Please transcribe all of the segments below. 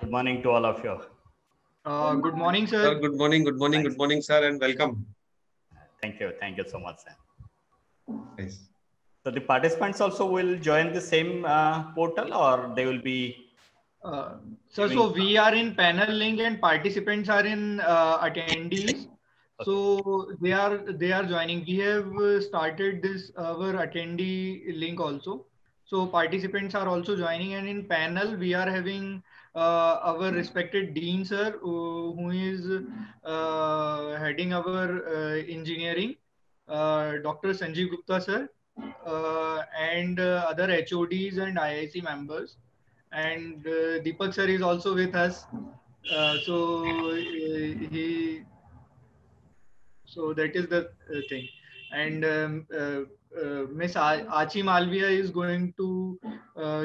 Good morning to all of you. Good morning, sir. Sir, good morning, Thanks. good morning, sir, and welcome. Thank you so much, sir. Yes. So the participants also will join the same portal, or they will be. Sir, so we are in panel link and participants are in attendees. Okay. So they are joining. We have started this our attendee link also. So participants are also joining, and in panel we are having our respected dean sir, who is heading our engineering, Dr. Sanjeev Gupta sir, and other HODs and IIC members. And Deepak sir is also with us. So that is the thing. And Miss Achi Malviya is going to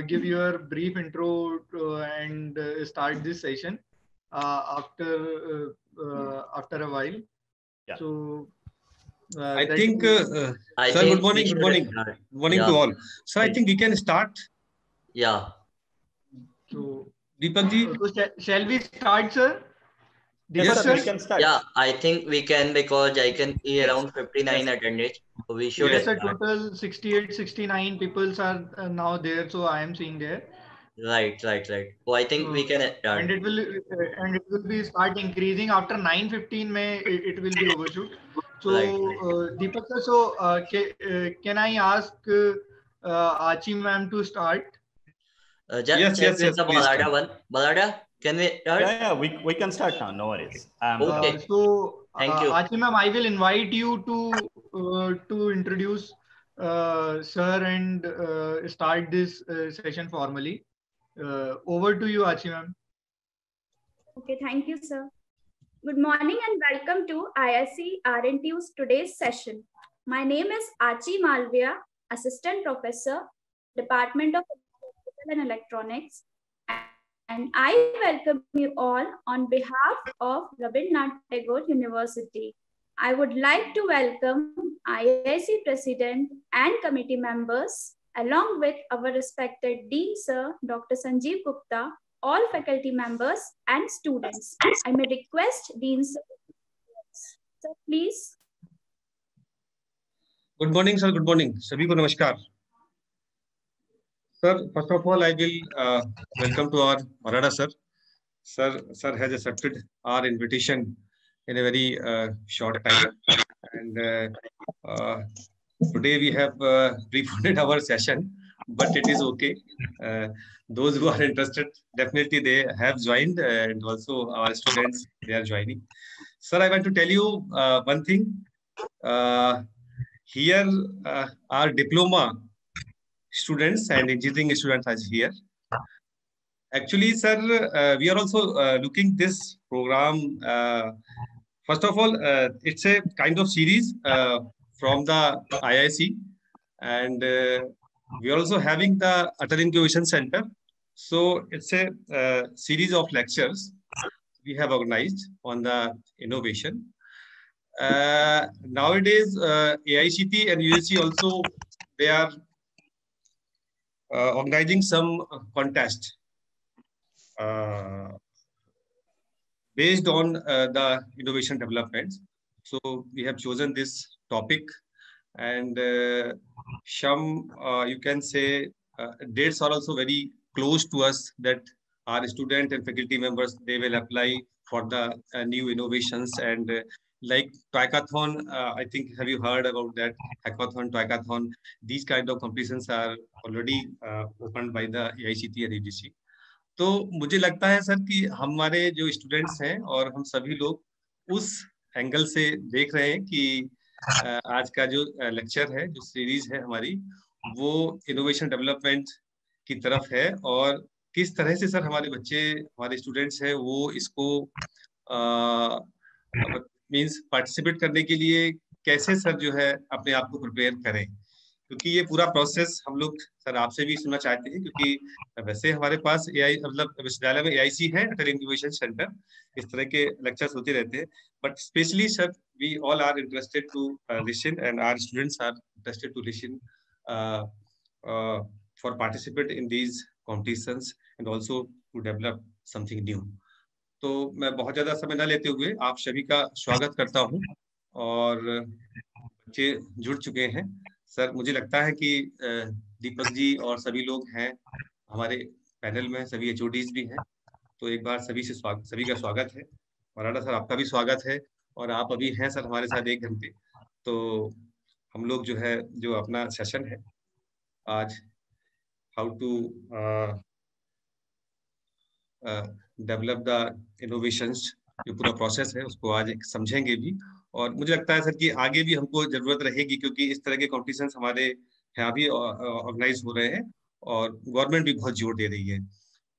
give your brief intro and start this session after a while. Yeah. So I think, sir, think good morning, Good morning yeah. to all. Sir, I think we can start. Yeah. So Deepak ji. Shall we start, sir? Yes, sir, we can start. Yeah, I think we can, because I can see around 59 attended. So we should Yes, sir, start. total 68, 69 people are now there. So I am seeing there. Right. So I think we can start. And it will be start increasing after 9:15. It will be overshoot. So Right. Deepak sir, so can I ask Achi ma'am to start? Just check with the please Balada start. one. Balada, can we start? Yeah, we can start now. No worries. Okay. So Thank you. Achi ma'am, I will invite you to introduce sir and start this session formally. Over to you, Achi ma'am. Okay, thank you, sir. Good morning and welcome to IIC RNTU's today's session. My name is Achi Malviya, Assistant Professor, Department of Electrical and Electronics, and I welcome you all on behalf of Rabindranath Tagore University. I would like to welcome IIC President and committee members, along with our respected Dean Sir, Dr. Sanjeev Gupta, all faculty members and students. I may request Dean Sir, please. Good morning, sir. Good morning. Sabhi ko namaskar. Sir, first of all, I will welcome to our Marada sir. Sir has accepted our invitation in a very short time. And today we have pre-funded our session, but it is okay. Those who are interested, definitely they have joined, and also our students, they are joining. Sir, I want to tell you one thing. Here our diploma students and engineering students are here. Actually, sir, we are also looking this program. First of all, it's a kind of series from the IIC, and we are also having the Atal Incubation Center. So it's a series of lectures we have organized on the innovation. Nowadays, AICT and USC also, they are organizing some contest based on the innovation developments. So we have chosen this topic, and some you can say dates are also very close to us, that our student and faculty members, they will apply for the new innovations. And like Twikathon, I think, have you heard about that? Hackathon, Twikathon, these kind of competitions are already opened by the AICT and UGC. तो मुझे लगता है sir कि हमारे जो students हैं और हम सभी लोग उस एंगल से देख रहे हैं कि आज का जो लेक्चर है, जो सीरीज है हमारी, वो इनोवेशन डेवलपमेंट की तरफ है, और किस तरह से सर हमारे बच्चे, हमारे स्टूडेंट्स हैं, वो इसको मींस पार्टिसिपेट करने के लिए कैसे सर जो है अपने आप को प्रिपेयर करें, क्योंकि ये पूरा प्रोसेस हम लोग सर आपसे भी सुनना चाहते हैं, क्योंकि वैसे हमारे पास एआई मतलब विश्वविद्यालय में एआईसी है, अटल इंक्यूबेशन सेंटर, इस तरह के लेक्चर्स होते रहते हैं, but specially sir we all are interested to listen, and our students are interested to listen for participate in these competitions, and also to develop something new. तो मैं बहुत ज़्यादा समय न लेते हुए आप सभी का स्वागत करता हूँ और बच्चे जुड़ चुके हैं। सर, मुझे लगता है कि दीपक जी और सभी लोग हैं हमारे पैनल में, सभी HODs भी हैं। तो एक बार सभी का स्वागत है। मराठा सर, आपका भी स्वागत है और आप अभी हैं सर हमारे साथ 1 घंटे। तो हम लोग जो है, जो अपना सेशन है आज, how to develop the innovations, जो पूरा प्रोसेस है उसको आज एक समझेंगे भी। और मुझे लगता है सर कि आगे भी हमको जरूरत रहेगी, क्योंकि इस तरह के कॉम्पिटिशन्स हमारे यहाँ भी ऑर्गेनाइज हो रहे हैं और गवर्नमेंट भी बहुत जोर दे रही है।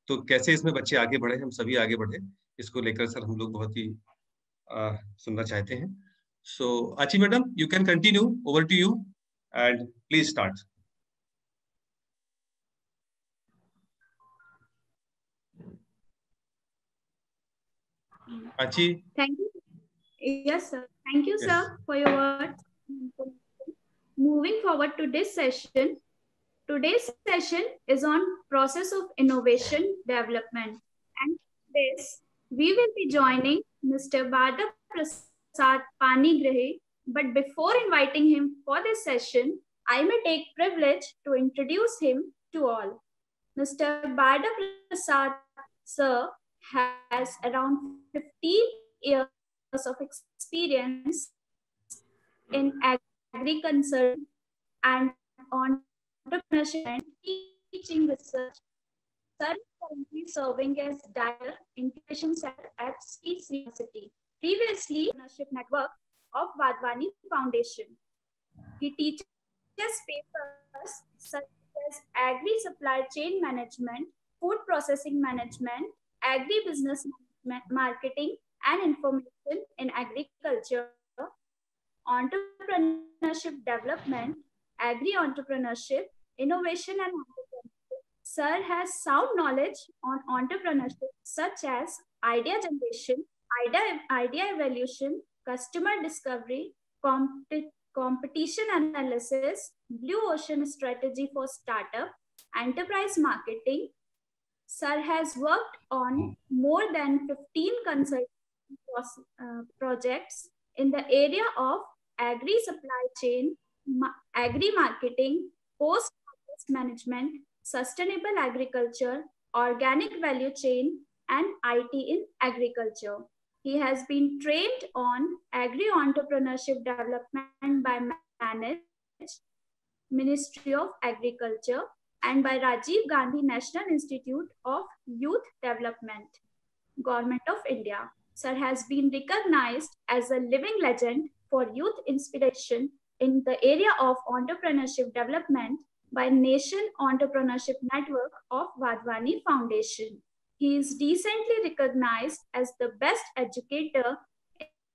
तो कैसे इसमें बच्चे आगे बढ़े, हम सभी आगे बढ़े, इसको लेकर सर हम लोग बहुत ही सुनना चाहते हैं। So Achi madam, you can continue, over to you and please start. Achi. Thank you. Yes, sir. Thank you, sir, for your words. Moving forward to this session, today's session is on process of innovation development. And this, we will be joining Mr. Bada Prasad Panigrahi. But before inviting him for this session, I may take privilege to introduce him to all. Mr. Bada Prasad, sir, has around 15 years of experience in agriculture and entrepreneurship and teaching research. Sir is currently serving as Director Incubation Center at State University, previously Entrepreneurship Network of Vadvani Foundation. He teaches papers such as Agri Supply Chain Management, Food Processing Management, Agri-Business Marketing and Information in Agriculture, Entrepreneurship Development, Agri-Entrepreneurship, Innovation and Entrepreneurship. Sir has sound knowledge on entrepreneurship such as idea generation, idea evaluation, customer discovery, competition analysis, blue ocean strategy for startup, enterprise marketing. Sir has worked on more than 15 consulting projects in the area of agri supply chain, agri marketing, post-harvest management, sustainable agriculture, organic value chain, and IT in agriculture. He has been trained on agri-entrepreneurship development by MANAGE, Ministry of Agriculture, and by Rajiv Gandhi National Institute of Youth Development, Government of India. Sir has been recognized as a living legend for youth inspiration in the area of entrepreneurship development by Nation Entrepreneurship Network of Vadvani Foundation. He is recently recognized as the best educator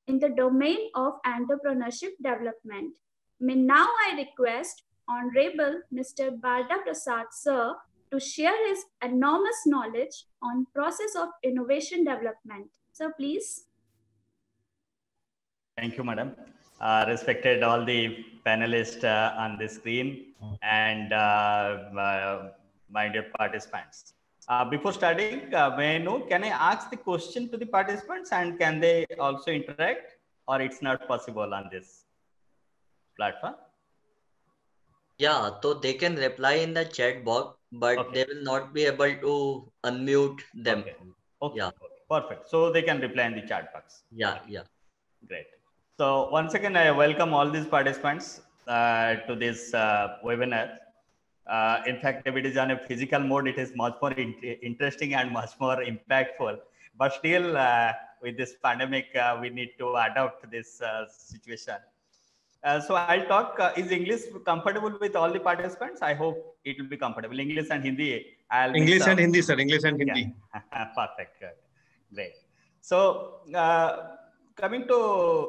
in the domain of entrepreneurship development. Now I request Honorable Mr. Bada Prasad, sir, to share his enormous knowledge on process of innovation development. Sir, please. Thank you, madam. Respected all the panelists on the screen and my dear participants. Before starting, may I know, can I ask the question to the participants and can they also interact, or it's not possible on this platform? Yeah, so they can reply in the chat box, but Okay. they will not be able to unmute them. Okay. Okay. Yeah. Okay. Perfect. So they can reply in the chat box. Yeah, yeah. Great. So once again, I welcome all these participants to this webinar. In fact, if it is on a physical mode, it is much more interesting and much more impactful. But still, with this pandemic, we need to adapt this situation. So I'll talk. Is English comfortable with all the participants? I hope it will be comfortable. English and Hindi. English and Hindi, sir. English and Hindi. Yeah. Perfect. Good. Great. So coming to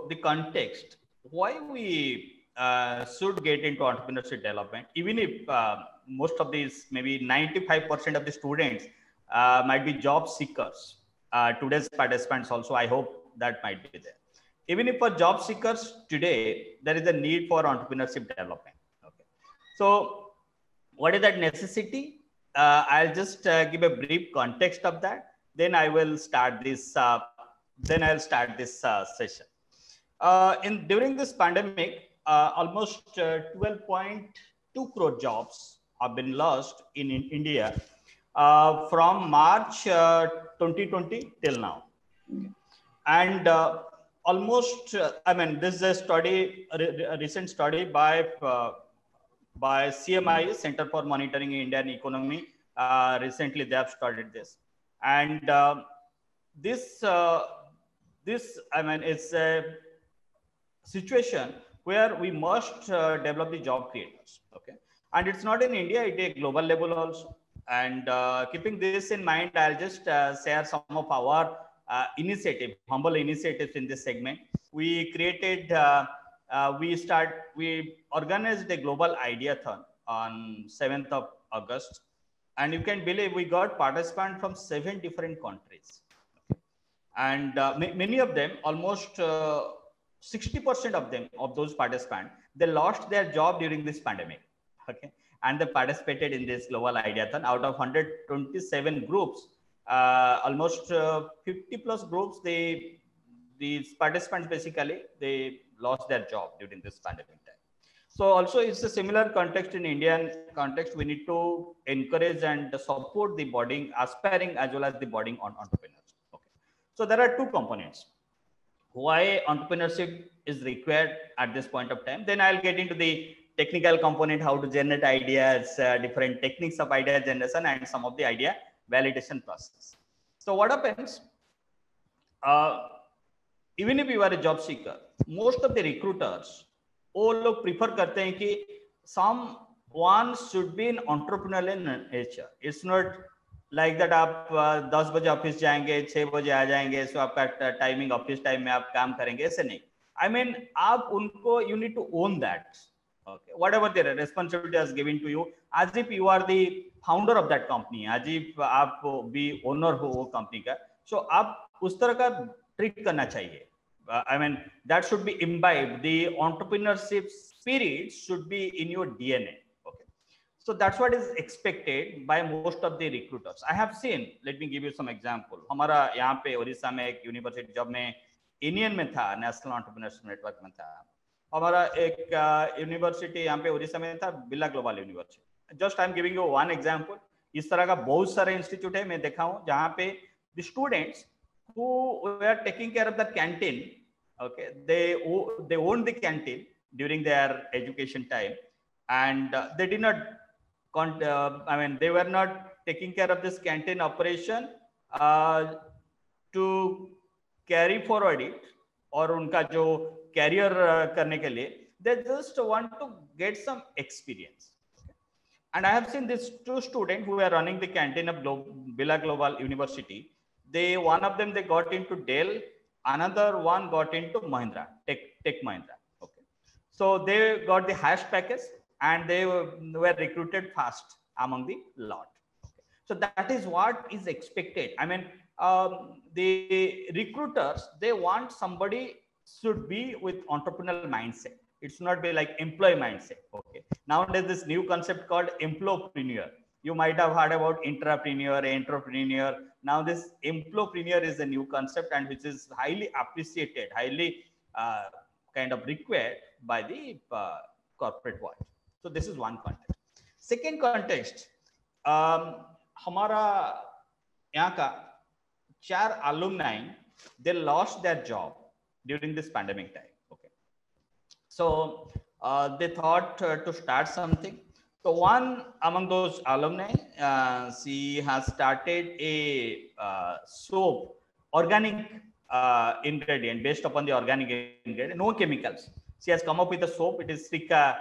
the context, why we should get into entrepreneurship development, even if most of these, maybe 95% of the students might be job seekers. Today's participants also, I hope that might be there. Even if for job seekers today, there is a need for entrepreneurship development. Okay. So what is that necessity? I'll just give a brief context of that. then I will start this. Session. During this pandemic, almost 12.2 crore jobs have been lost in India from March 2020 till now. And almost, I mean, this is a study, a recent study by CMI, Center for Monitoring Indian Economy. Recently, they have studied this, and this, I mean, it's a situation where we must develop the job creators. Okay, and it's not in India; it is global level also. And keeping this in mind, I'll just share some of our humble initiatives in this segment. We created, we organized a global ideathon on 7th of August. And you can believe we got participants from 7 different countries. And many of them, almost 60% of them, of those participants, they lost their job during this pandemic. Okay. And they participated in this global ideathon. Out of 127 groups, almost 50 plus groups, these participants basically, they lost their job during this pandemic time. So also it's a similar context in Indian context. We need to encourage and support the budding, aspiring as well as the budding entrepreneurs. Okay. So there are 2 components. Why entrepreneurship is required at this point of time. Then I'll get into the technical component, how to generate ideas, different techniques of idea generation, and some of the idea validation process. So what happens, even if you are a job seeker, most of the recruiters, वो लोग prefer करते हैं कि someone should be an entrepreneurial in nature. It's not like that आप 10 बजे office जाएंगे, 6 बजे आ जाएंगे, so आपका टाइमिंग ऑफिस टाइम में आप काम करेंगे, ऐसे नहीं. I mean, आप उनको, you need to own that. Okay, whatever the responsibility is given to you, as if you are the founder of that company, as if आप भी owner हो वो company का, so आप उस तरह का treat करना चाहिए. I mean, that should be imbibed. The entrepreneurship spirit should be in your DNA. Okay, so that's what is expected by most of the recruiters. I have seen. Let me give you some example. हमारा यहाँ पे ओडिशा में एक university जब मैं Indian में था, national entrepreneurship network में था. हमारा एक यूनिवर्सिटी यहाँ पे ओडिशा में था, Birla global university. Just I am giving you one example. इस तरह का बहुत सारे इंस्टीट्यूट है, मैं देखा हूँ जहाँ पे the students who were taking care of the canteen, okay, they owned the canteen during their education time, and they did not I mean, they were not taking care of this canteen operation to carry forward it और उनका जो career करने के लिए, they just want to get some experience. And I have seen these 2 students who were running the canteen of Birla Global University. One of them, they got into Dell, another one got into Mahindra, Tech Mahindra. Okay, so they got the highest package and they were recruited fast among the lot. Okay. So that is what is expected. I mean, the recruiters, they want somebody should be with entrepreneurial mindset. It's not be like employee mindset. Okay, nowadays this new concept called employpreneur. You might have heard about intrapreneur, entrepreneur. Now this employpreneur is a new concept and which is highly appreciated, highly kind of required by the corporate world. So this is one context. Second context, हमारा यहाँ का 4 alumni, they lost their job during this pandemic time. Okay, so they thought to start something. So one among those alumni, she has started a soap, organic ingredient based upon the organic ingredient, no chemicals. She has come up with a soap. It is Srika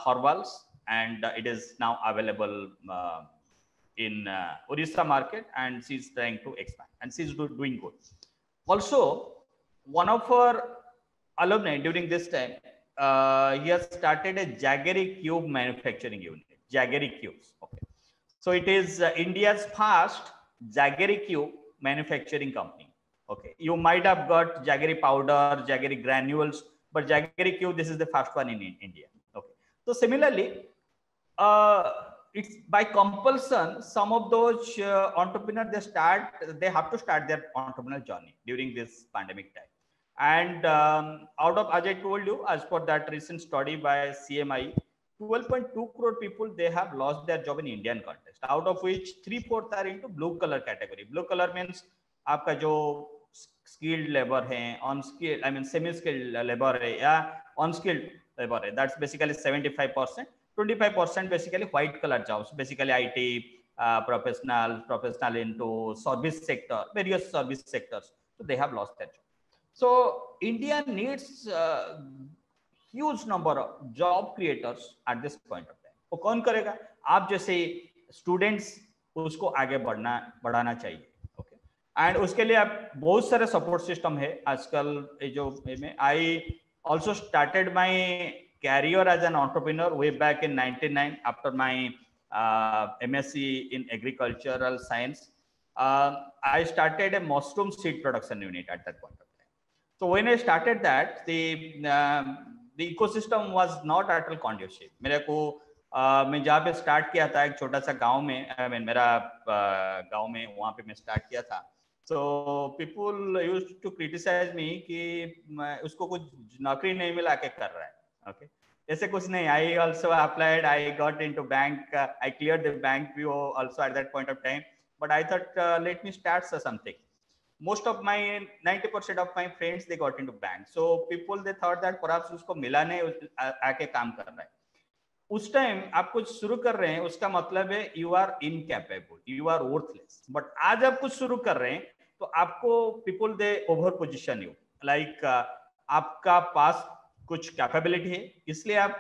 Herbals, and it is now available in Orissa market, and she's trying to expand, and she's doing good. Also, one of her alumni during this time, he has started a Jaggery Cube manufacturing unit, Jaggery Cubes. Okay, so it is India's first Jaggery Cube manufacturing company. Okay, you might have got Jaggery powder, Jaggery granules, but Jaggery Cube, this is the first one in India. Okay, so similarly, it's by compulsion, some of those entrepreneurs, they have to start their entrepreneurial journey during this pandemic time. And out of, as I told you, as per that recent study by CMI, 12.2 crore people, they have lost their job in Indian context, out of which 3/4 are into blue collar category. Blue collar means आपका जो skilled labor है, unskilled, I mean semi skilled labor है या unskilled labor है, that's basically 75%. 25% basically white collar jobs, basically IT professional into service sector, various service sectors. So they have lost their job. So India needs huge number of job creators at this point of time. वो कौन करेगा? आप जैसे students उसको आगे बढ़ाना चाहिए. Okay, and उसके लिए आप बहुत सारे सपोर्ट सिस्टम है आजकल. जो में आई also started my career as an entrepreneur way back in 99 after my MSc in agricultural science. I started a mushroom seed production unit at that point of time. So when I started that, the ecosystem was not at all conducive. मेरे को मैं जहाँ पे start किया था एक छोटा सा गांव में, I mean मेरा गांव में, वहाँ पे मैं स्टार्ट किया था. So people used to criticize me कि उसको कुछ नौकरी नहीं मिला के कर रहा है. Okay, ऐसे कुछ नहीं. I also applied, I got into bank, I cleared the bank PO also at that point of time. But I thought let me start something. Most of my 90% of my friends, they got into bank. So people, they thought that perhaps उसको मिला नहीं, आके काम कर रहा है. उस time आप कुछ शुरू कर रहे हैं, उसका मतलब है you are incapable, you are worthless. But आज आप कुछ शुरू कर रहे हैं तो आपको people they over position you, like आपका पास कुछ कैपेबिलिटी है, इसलिए आप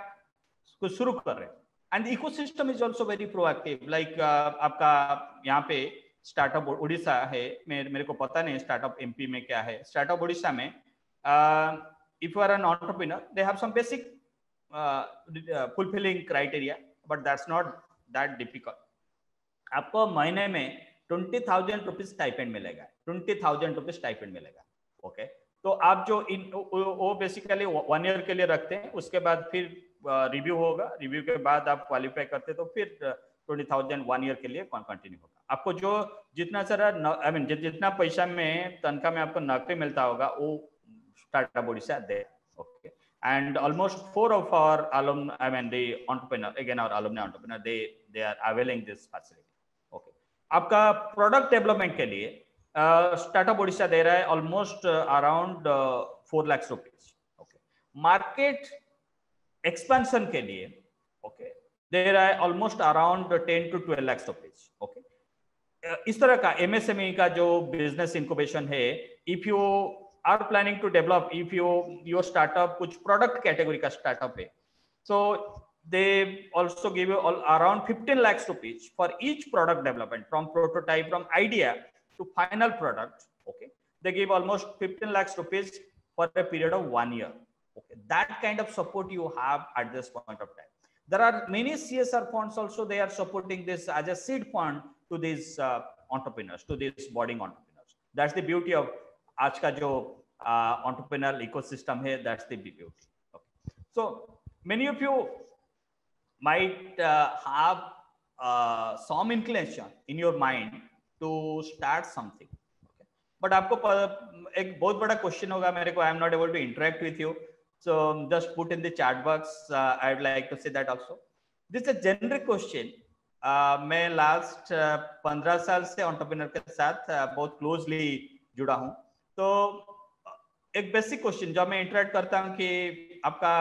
कुछ शुरू कर रहे हैं. And ecosystem is also very proactive. Like आपका यहाँ पे स्टार्टअप उड़ीसा है, मेरे को पता नहीं स्टार्टअप एमपी में क्या है. स्टार्टअप उड़ीसा में if you are an entrepreneur, they have some basic fulfilling criteria, but that's not that difficult. आपको महीने में 20,000 रुपीज स्टाइपेंड मिलेगा, 20,000 रुपीज स्टाइपेंड मिलेगा. ओके, तो आप जो वो बेसिकली 1 ईयर के लिए रखते हैं, उसके बाद फिर रिव्यू होगा, रिव्यू के बाद आप क्वालिफाई करते तो फिर 20,000 1 ईयर के लिए कंटिन्यू होगा. आपको जो जितना सारा आई मीन जितना पैसा में तनख्वाह में आपको नौकरी मिलता होगा वो startup Orissa they. Okay, and almost 4 of our alumni, I mean the entrepreneur, again our alumni entrepreneur, they are availing this facility. Okay, आपका प्रोडक्ट डेवलपमेंट के लिए स्टार्टअप उड़ीसा दे रहा है almost around 4 lakh rupees. Okay, market expansion के लिए okay दे रहा है almost around 10 to 12 lakh rupees. Okay, इस तरह का एमएसएमई का जो बिजनेस इंक्यूबेशन है, if you are planning to develop, if your startup कुछ product category का startup है, so they also give you around 15 lakhs rupees for each product development, from prototype, from idea to final product. Okay, they give almost 15 lakhs rupees for a period of 1 year. Okay, that kind of support you have at this point of time. There are many CSR funds also, they are supporting this as a seed fund to these entrepreneurs, to these budding entrepreneurs. That's the beauty of आज का जो entrepreneurial ecosystem है, that's the beauty. Okay. So many of you might have some inclination in your mind to start something. Okay. But आपको एक बहुत बड़ा question होगा मेरे को, I am not able to interact with you, so just put in the chat box. I would like to say that also. This is a generic question. मैं last 15 साल से entrepreneur के साथ बहुत क्लोजली जुड़ा हूँ. तो एक बेसिक क्वेश्चन जब मैं इंटरेक्ट करता हूं कि आपका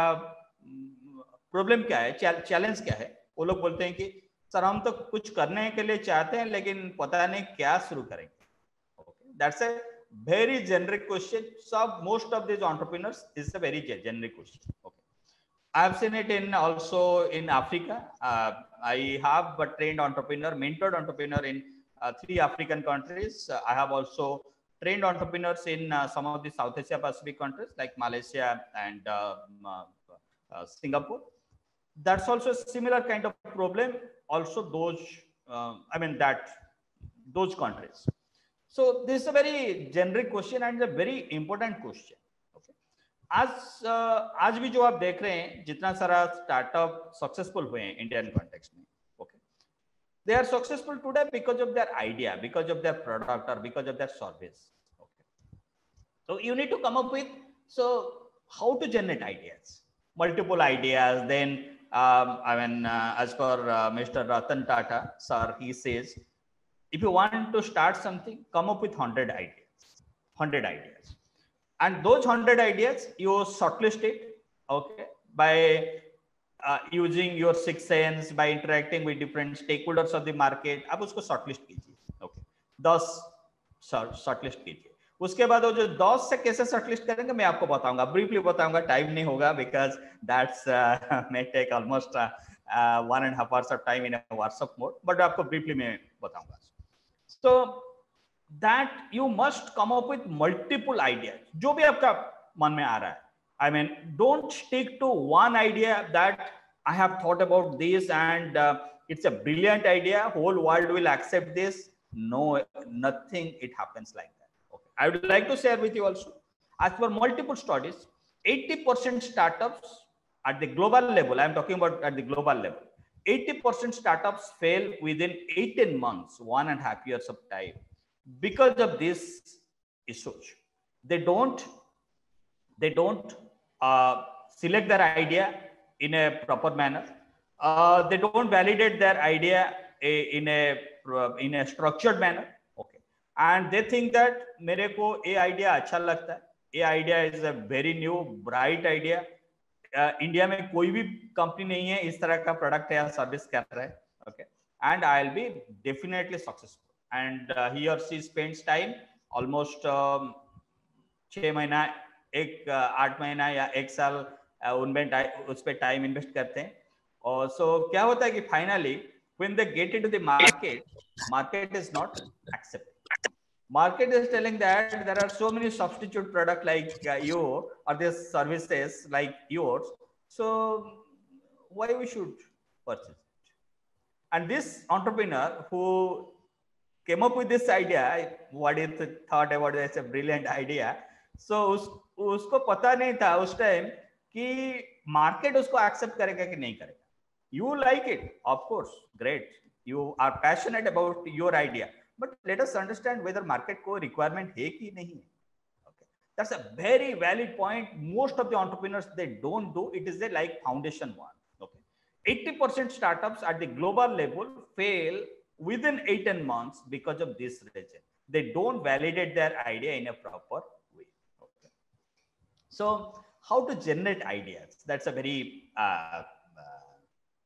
प्रॉब्लम क्या है, चैलेंज क्या है, वो लोग बोलते हैं कि सर हम तो कुछ करने के लिए चाहते हैं लेकिन पता नहीं क्या शुरू करेंगे. Okay, that's a very generic question. सब most of this entrepreneurs is a very generic question. Okay, I have seen it in also in Africa. I have trained entrepreneur, mentored entrepreneur in 3 African countries. I have also trained entrepreneurs in some of the South Asia Pacific countries like Malaysia and Singapore. That's also a similar kind of problem. Also those, I mean those countries. So this is a very generic question and a very important question. Okay. आज भी जो आप देख रहे हैं जितना सारा startup successful हुए हैं इंडियन कॉन्टेक्स्ट में. Okay, They are successful today because of their idea, because of their product, or because of their service. Okay. So you need to come up with, so how to generate ideas, multiple ideas. Then, as per Mr. Ratan Tata, sir, he says, if you want to start something, come up with 100 ideas, 100 ideas. And those 100 ideas, you shortlist it, okay, by using your sixth sense, by interacting with different stakeholders of the market. आप उसको shortlist कीजिए, okay, 10 shortlist कीजिए. उसके बाद वो जो 10 से कैसे shortlist करेंगे मैं आपको बताऊंगा, briefly बताऊंगा, time नहीं होगा because that's may take almost 1.5 hours of time in a WhatsApp mode, but आपको briefly मैं बताऊंगा. So that you must come up with multiple ideas, जो भी आपका मन में आ रहा है. I mean, don't stick to one idea that I have thought about this and it's a brilliant idea, whole world will accept this. No, nothing, it happens like that. Okay. I would like to share with you also, as per multiple studies, 80% startups at the global level, I'm talking about at the global level, 80% startups fail within 18 months, 1.5 years of time, because of this issues. They don't select their idea in a proper manner. They don't validate their idea in a structured manner. Okay, and they think that मेरे को ये idea अच्छा लगता है. ये idea is a very new, bright idea. India में कोई भी कंपनी नहीं है इस तरह का प्रोडक्ट या सर्विस कर रहा है. Okay, and I'll be definitely successful. And he or she spends time almost 6 महीना, 8 महीना या 1 साल उनमें उस पर टाइम इन्वेस्ट करते हैं. और सो क्या होता है कि finally when they get into the market is not accepted. Market is telling that there are so many substitute products like you or these services like yours, so why we should purchase it? And this entrepreneur who came up with this idea, what he thought about it, it's a brilliant idea. So उसको पता नहीं था उस time कि market उसको accept करेगा कि नहीं करेगा. You like it, of course, great. You are passionate about your idea, but let us understand whether market को requirement है कि नहीं है. Okay, that's a very valid point. Most of the entrepreneurs, they don't do it. Is a like foundation one. Okay, 80% startups at the global level fail within 18 months because of this reason. They don't validate their idea in a proper way. Okay. So how to generate ideas? That's a very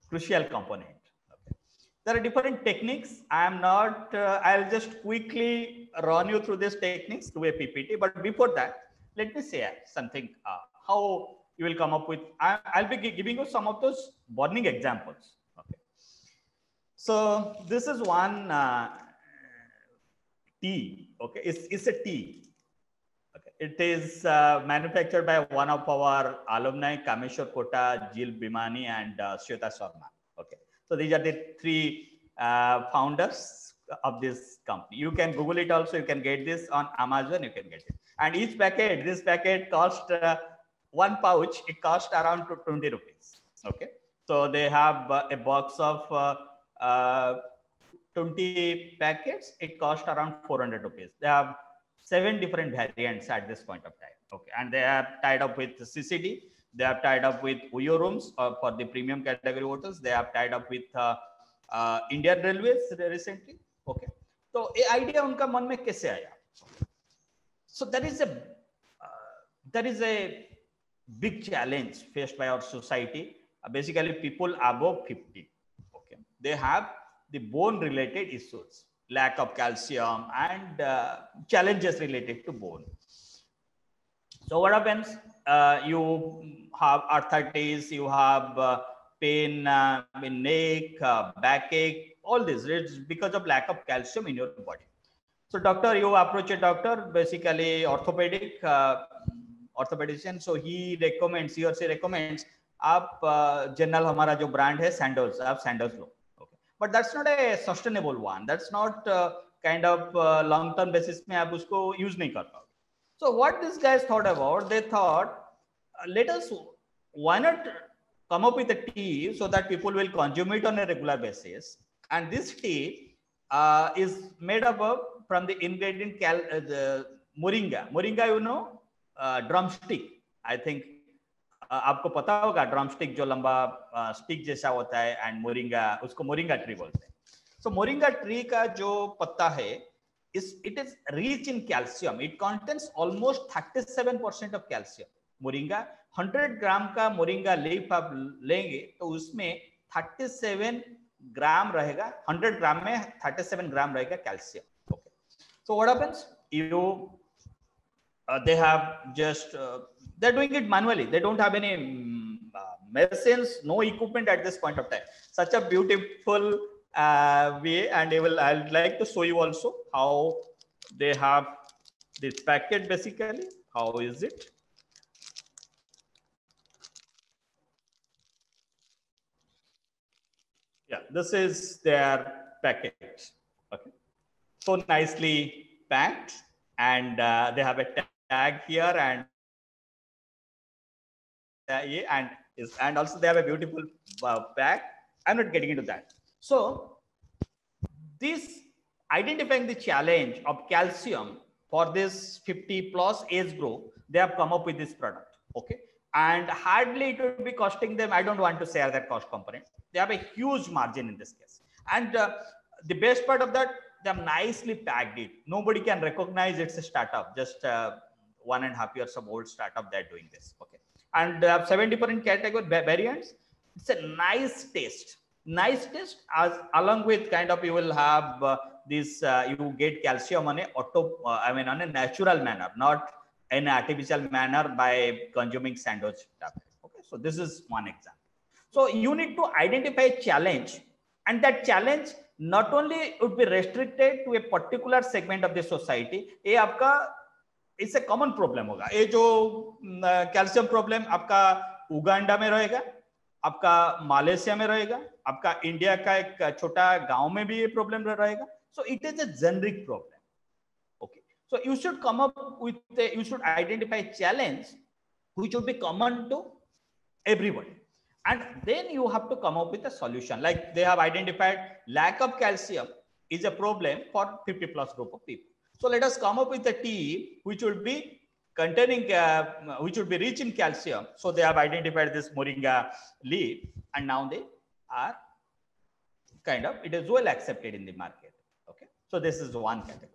crucial component. Okay. There are different techniques. I'll just quickly run you through these techniques to a PPT. But before that, let me share something, how you will come up with, I'll be giving you some of those burning examples. Okay. So this is one tea. Okay, it's a tea. Okay. It is manufactured by one of our alumni, Kameshwar Kota, Jill Bhimani, and Shweta Sharma. Okay, so these are the 3 founders of this company. You can Google it also. You can get this on Amazon. You can get it. And each packet, this packet cost 1 pouch. It cost around 20 rupees. Okay, so they have a box of 20 packets. It cost around 400 rupees. They have 7 different variants at this point of time. Okay, and they are tied up with CCD. They are tied up with Uyo rooms for the premium category hotels. They have tied up with Indian Railways recently. Okay, so ये idea उनका मन में कैसे आया? So there is a big challenge faced by our society. Basically, people above 50. Okay, they have the bone related issues, lack of calcium, and challenges related to bone. So what happens? You have arthritis, you have pain in neck, backache, all this. It's because of lack of calcium in your body. So doctor, you approach a doctor, basically orthopedician. So he or she recommends, आप general हमारा जो brand है Sandals, आप Sandals low. Okay, but that's not a sustainable one. That's not kind of long-term basis में आप उसको use नहीं कर पाओगे. So what these guys thought about? They thought, why not come up with a tea so that people will consume it on a regular basis, And this tea is made up of from the ingredient the moringa. Moringa, you know, drumstick. I think आपको पता होगा drumstick जो लंबा stick जैसा होता है and moringa उसको moringa tree बोलते हैं. सो मोरिंगा ट्री का जो पत्ता है it is rich in calcium. It contains almost 37% of calcium. Moringa 100 ग्राम का मोरिंगा लीफ आप लेंगे तो उसमें 37 ग्राम रहेगा. 100 ग्राम में 37 ग्राम रहेगा calcium. Okay, so what happens, you they have just they're doing it manually. They don't have any machines, no equipment at this point of time. Such a beautiful way, and I'd like to show you also how they have this packet. Basically, how is it? Yeah, this is their packet. Okay, so nicely packed, and they have a tag here, and also they have a beautiful bag. I'm not getting into that. So this identifying the challenge of calcium for this 50 plus age group, they have come up with this product. Okay, and hardly it would be costing them, I don't want to share that cost component. They have a huge margin in this case, and the best part of that, they have nicely packed it. Nobody can recognize it's a startup, just 1.5 years of old startup they're doing this. Okay, and 7 different category variants. It's a nice taste as along with kind of you will have this you get calcium on a on a natural manner, not in an artificial manner by consuming sandwich tablet. Okay, so this is one example. So you need to identify a challenge, and that challenge not only would be restricted to a particular segment of the society. ये आपका इससे common problem होगा. ये जो calcium problem आपका Uganda में रहेगा, आपका मालयसिया में रहेगा, आपका इंडिया का एक छोटा गांव में भी ये प्रॉब्लम रहेगा. So it is a generic problem. Okay, so you should come up with you should identify challenge which would be common to everyone, and then you have to come up with a solution. Like they have identified lack of calcium is a problem for 50 plus group of people. So let us come up with a tea which would be containing which would be rich in calcium. So they have identified this moringa leaf, and now they are kind of, it is well accepted in the market. Okay, so this is one category.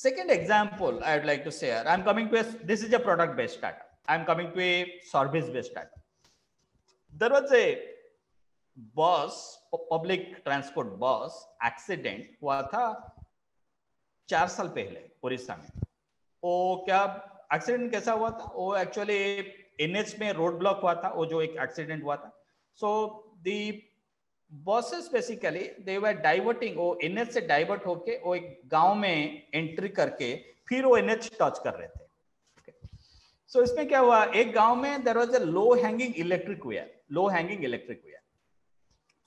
Second example I would like to share, I'm coming to this is a product based startup. I'm coming to a service based startup. There was a bus, public transport bus accident हुआ था 4 साल पहले उड़ीसा में. वो क्या accident कैसा हुआ था? वो एक्चुअली एनएच में रोड ब्लॉक हुआ था, वो जो एक एक्सीडेंट हुआ था. So the buses basically they were diverting, वो एनएच से डाइवर्ट होके वो एक गांव में एंट्री करके फिर वो एनएच टच कर रहे थे. सो इसमें क्या हुआ, एक गांव में there was a low hanging electric wire.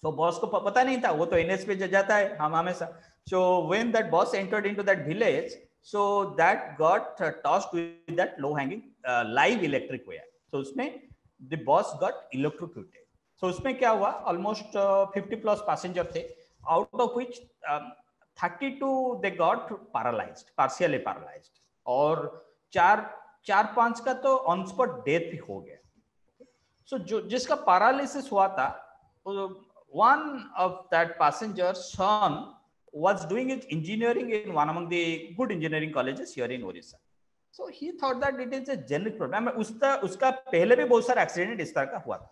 So boss को पता नहीं था, वो तो एनएच पे जाता है हम हमेशा. So when that bus entered into that village, so that got touched with that low hanging live electric wire. So उसमें the bus got electrocuted. So उसमें क्या हुआ, ऑलमोस्ट 50 प्लस पैसेंजर थे, out of which 32 they got paralysed, partially paralysed, और 4-5 का तो on spot death भी हो गया. सो जो जिसका पैरालिसिस हुआ था, one of that passenger's son was doing his engineering in one among the good engineering colleges here in Orissa. So he thought that it is a generic problem. उसका पहले भी बहुत सारे एक्सीडेंट इस तरह का हुआ था.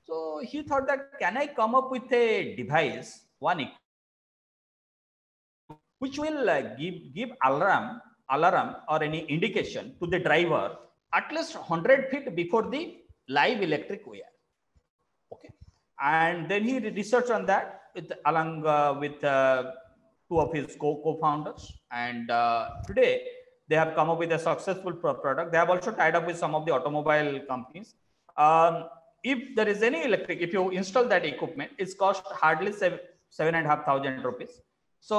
So he thought that can I come up with a device, one which will give alarm or any indication to the driver at least 100 feet before the live electric wire. Okay, and then he researched on that along with 2 of his co-founders, and today they have come up with a successful product. They have also tied up with some of the automobile companies. If there is any electric, if you install that equipment, it's cost hardly 7,500 rupees. So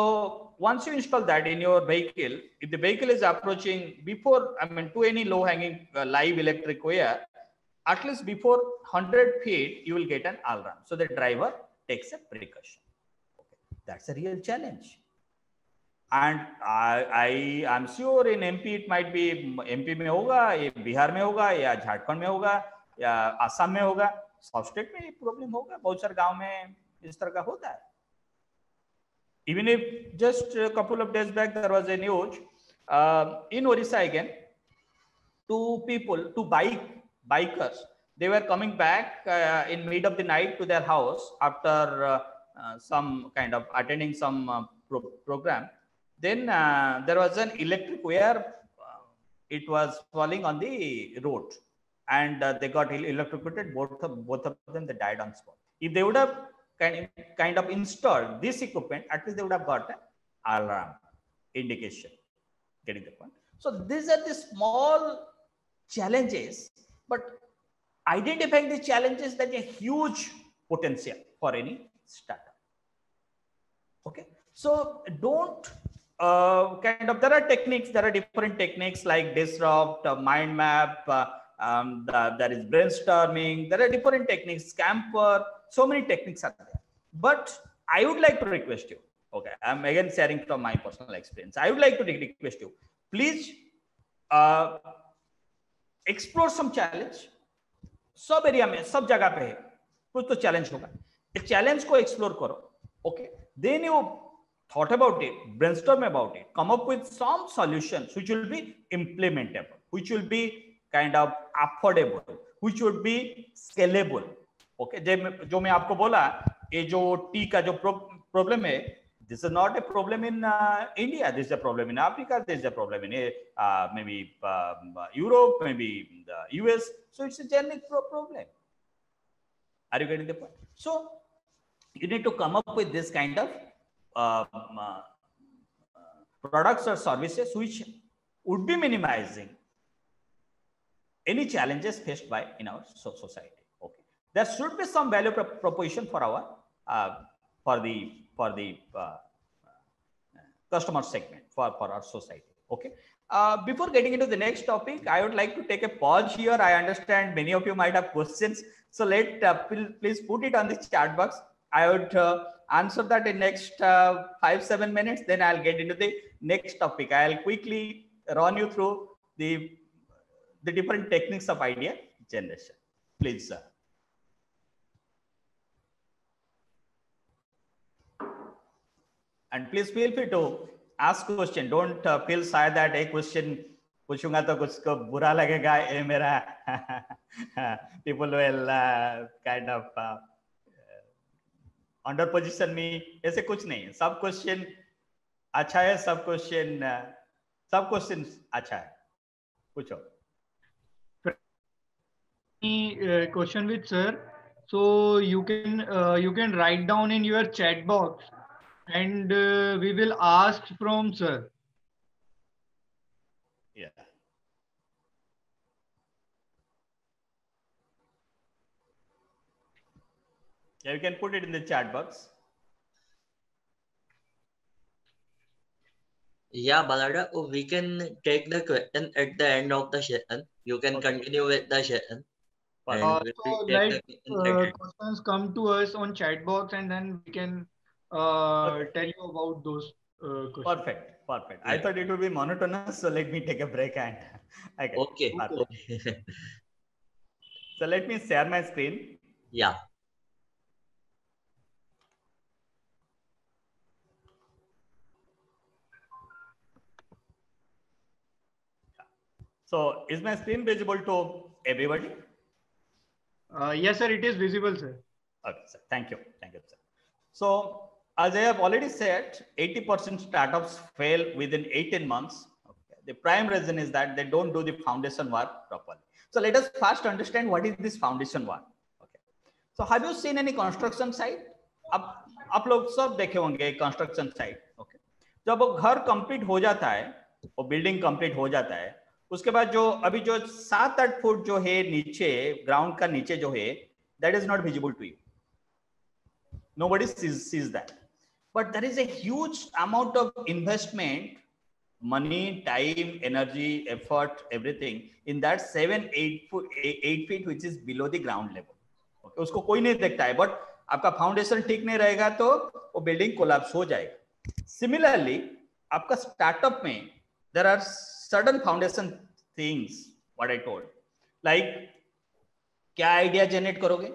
once you install that in your vehicle, if the vehicle is approaching before, to any low hanging live electric wire, at least before 100 feet, you will get an alarm. So the driver takes a precaution. That's a real challenge. And I'm sure in MP it might be MP में होगा, या बिहार में होगा, या झारखंड में होगा, या असम में होगा, साउथ स्टेट में ये प्रॉब्लम होगा, बहुत सारे गांव में इस तरह का होता है. Even if just a couple of days back there was a news in Orissa again, two bikers, they were coming back in mid of the night to their house after some kind of attending some program. Then there was an electric wire, it was falling on the road, and they got electrocuted, both of them, they died on spot. If they would have kind of installed this equipment, at least they would have got an alarm indication. Getting the point? So these are the small challenges, but identifying the challenges, that a huge potential for any startup. Okay, so don't there are techniques, there are different techniques like disrupt, mind map, there is brainstorming, there are different techniques, Scamper, so many techniques are there. But I would like to request you, okay, I'm again sharing from my personal experience, I would like to request you, please explore some challenge. सब area में, सब जगह पे है कुछ तो challenge होगा, इस चैलेंज को एक्सप्लोर करो. Okay, then you thought about it, brainstorm about it, come up with some solutions which will be implementable, which will be kind of affordable, which would be scalable. Okay, जो मैं आपको बोला, ये जो T का जो problem है, this is not a problem in India, this is a problem in Africa, this is a problem in maybe Europe, maybe the US. So it's a generic problem. Are you getting the point? So you need to come up with this kind of products or services which would be minimizing any challenges faced by in our society. Okay, there should be some value proposition for our for the customer segment for our society. Okay, before getting into the next topic, I would like to take a pause here. I understand many of you might have questions, so please put it on the chat box. I would answer that in next 5-7 minutes. Then I'll get into the next topic. I'll quickly run you through the different techniques of idea generation. Please, sir. And please feel free to ask question. Don't feel shy that a question पूछूंगा तो कुछ को बुरा लगेगा, ये मेरा people will kind of under position me. ऐसे कुछ नहीं है, सब क्वेश्चन अच्छा है, सब क्वेश्चन अच्छा है. पूछो. Question with sir, so you can write down in your chat box, and we will ask from sir. Yeah. Yeah, you can put it in the chat box. Yeah, Balada, we can take the question at the end of the session. You can continue with the session. So like questions come to us on chat box, and then we can tell you about those questions. Perfect. Yeah. I thought it would be monotonous, so let me take a break and okay. So let me share my screen. Yeah. So is my screen visible to everybody? Yes, sir, it is visible, sir. Okay, sir. Thank you, sir. So as I have already said, 80% startups fail within 18 months. Okay. The prime reason is that they don't do the foundation work properly. So let us first understand what is this foundation work. Okay. So have you seen any construction site? आप लोग सब देखे होंगे construction site. Okay. जब वो घर complete हो जाता है, वो बिल्डिंग कंप्लीट हो जाता है, उसके बाद जो अभी जो 7-8 फुट जो है नीचे, ग्राउंड का नीचे जो है, that is not visible to you. Nobody sees that. But there is a huge amount of investment, money, time, energy, effort, everything in that 7-8 feet which is below the ground level. Okay. उसको कोई नहीं देखता है, but आपका foundation ठीक नहीं रहेगा तो वो बिल्डिंग कोलैप्स हो जाएगा। सिमिलरली आपका स्टार्टअप में there are sudden foundation things what I told, like क्या आइडिया जनरेट करोगे,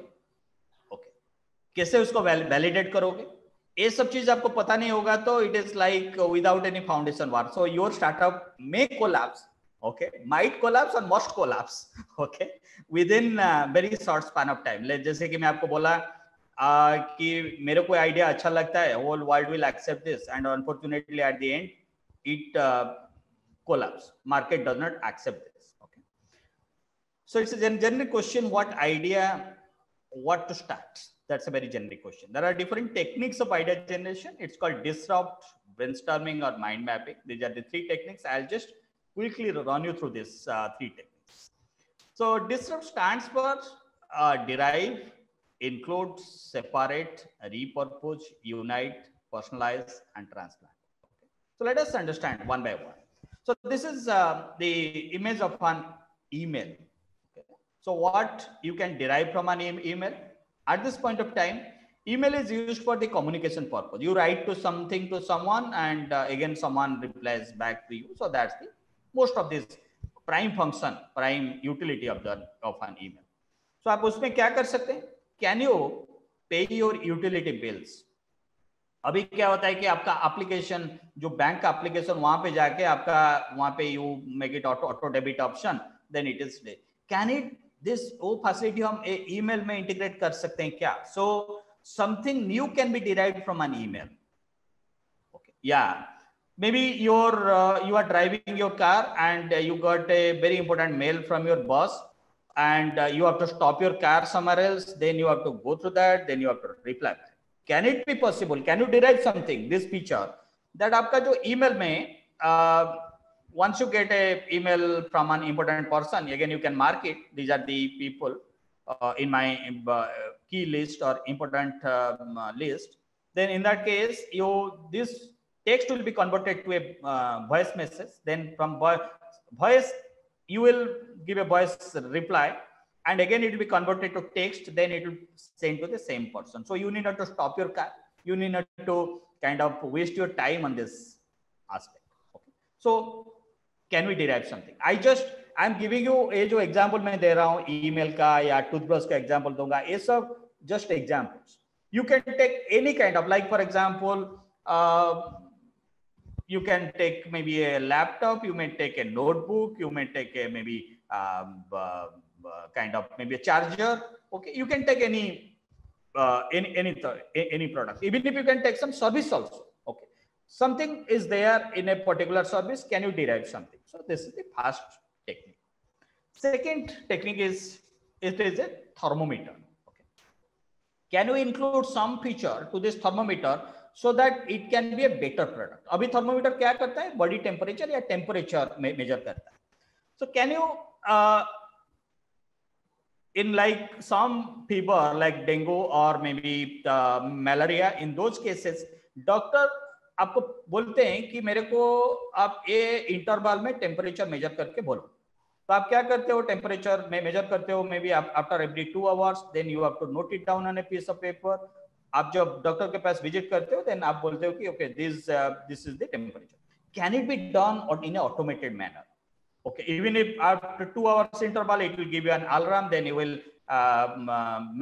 ओके, कैसे उसको वैलिडेट करोगे, ये सब चीज आपको पता नहीं होगा तो it is like without any foundation work, so your startup may collapse, okay, might collapse or must collapse, okay, within very short span of time. जैसे कि मैं आपको बोला कि मेरे को आइडिया अच्छा लगता है, whole world will accept this, and unfortunately at the end it collapse. Market does not accept this. Okay, so it's a generic question. What idea, what to start? That's a very generic question. There are different techniques of idea generation. It's called disrupt, brainstorming, or mind mapping. These are the three techniques. I'll just quickly run you through these three techniques. So disrupt stands for derive, include, separate, repurpose, unite, personalize, and transplant. Okay. So let us understand one by one. So this is the image of an email. Okay. So what you can derive from an email? At this point of time, email is used for the communication purpose. You write to something to someone, and again someone replies back to you. So that's the most of this prime function, prime utility of an email. So आप उसमें क्या कर सकते हैं? Can you pay your utility bills? अभी क्या होता है कि आपका एप्लीकेशन, जो बैंक का एप्लीकेशन, वहां पे जाके आपका वहां पे you make it auto debit option, then it is day. Can it this वो फैसिलिटी हम ईमेल में इंटीग्रेट कर सकते हैं क्या? So something new can be derived from an email. Okay, या maybe you are driving your car and you got a very important mail from your boss, and you have to stop your car somewhere else, then you have to go through that, then you have to reply back. Can it be possible? Can you derive something, this feature, that आपका जो email में once you get a email from an important person, again you can mark it, these are the people in my key list or important list, then in that case this text will be converted to a voice message. Then from voice you will give a voice reply, and again it will be converted to text, then it will send to the same person. So you need not to stop your car, you need not to kind of waste your time on this aspect. Okay, so can we derive something? I'm giving you a जो example मैं दे रहा हूँ email का या toothbrush का example दूंगा, ये सब just examples. You can take any kind of, like for example you can take maybe a laptop, you may take a notebook, you may take a maybe kind of maybe a charger. Okay, you can take any product. Even if you can take some service also. Okay, something is there in a particular service. Can you derive something? So this is the first technique. Second technique is a thermometer. Okay, can you include some feature to this thermometer so that it can be a better product? अभी thermometer क्या करता है? Body temperature या temperature measure करता है. So can you in like some fever like dengue or maybe malaria, in those cases doctor आपको बोलते हैं कि मेरे को आप ये इंटरवल में टेम्परेचर मेजर करके बोलो, तो आप क्या करते हो? टेम्परेचर में मेजर करते हो, maybe after every 2 hours, then you have to note it down on a piece of paper. आप जब डॉक्टर के पास विजिट करते हो, देन आप बोलते हो कि okay this is the temperature. Can it be done in A automated manner? Okay, even if after 2 hours interval it will give you an alarm, then you will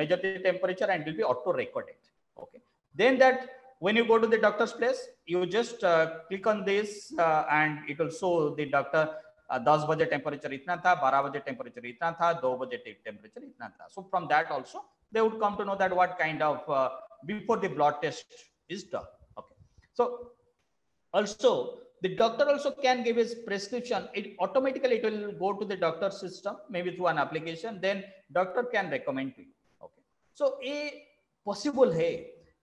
measure the temperature and it will be auto recorded. Okay, then that when you go to the doctor's place, you just click on this and it will show the doctor 10 बजे temperature इतना था, 12 बजे temperature इतना था, 2 बजे temperature इतना था. So from that also they would come to know that what kind of before the blood test is done. Okay, so also the doctor also can give his prescription. It automatically it will go to the doctor's system, maybe through an application, then doctor can recommend to you. Okay, so ये possible है.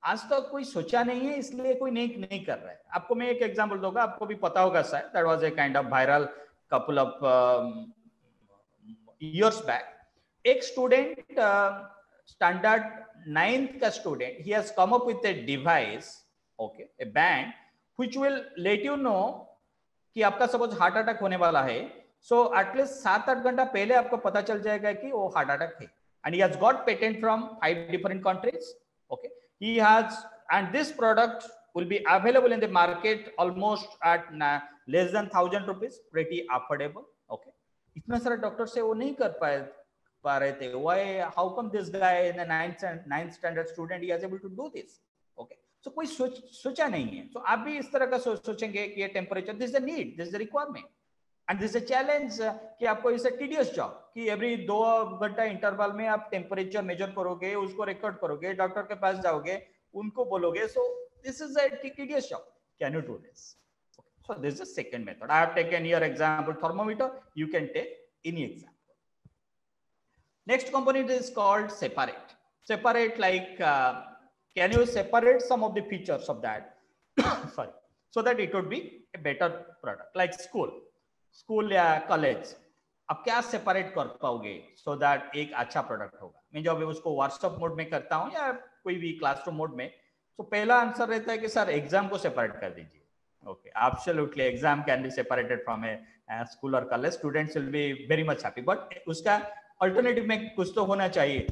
आज तक कोई सोचा नहीं है, इसलिए कोई नहीं कर रहा है. आपको मैं एक एग्जांपल दूंगा, आपको भी पता होगा शायद, that was a kind of viral couple of years back. एक स्टूडेंट स्टैंडर्ड 9th का student, he has come up with a device, okay, a band which will let you know कि आपका सपोज हार्ट अटैक होने वाला है, so at least 7-8 घंटा पहले आपको पता चल जाएगा कि वो हार्ट अटैक है. And he has got patent from 5 different countries. Okay, he has, and this product will be available in the market almost at less than 1,000 rupees, pretty affordable. Okay, इतना सारा डॉक्टर से वो नहीं कर पा रहे थे. Why? How come this guy in the ninth standard student he is able to do this? Okay, so कोई सोचा नहीं है. So आप भी इस तरह का सोचेंगे कि ये temperature, this is the need, this is the requirement, and this is challenge कि आपको इसे टीडियस जॉब कि एवरी 2 घंटा इंटरवल में आप टेम्परेचर मेजर करोगे, उसको रिकॉर्ड करोगे, डॉक्टर के पास जाओगे, उनको बोलोगे. So this is a tedious job. Can you do this? So this is the second method. I have taken your example thermometer. You can take any example. Next component is called separate. Separate, like can you separate some of the features of that? Sorry, so that it would be a better product. Like school या college, अब क्या separate कर पाओगे so that एक अच्छा product होगा? मैं जब उसको व्हाट्सएप मोड में करता हूँ या कोई भी क्लासरूम मोड में, तो पहला आंसर रहता है कि सर एग्जाम को सेपरेट कर दीजिए. Okay, absolutely. Exam can be separated from a school or college. Students will be very much happy. But उसका alternative में कुछ तो होना चाहिए.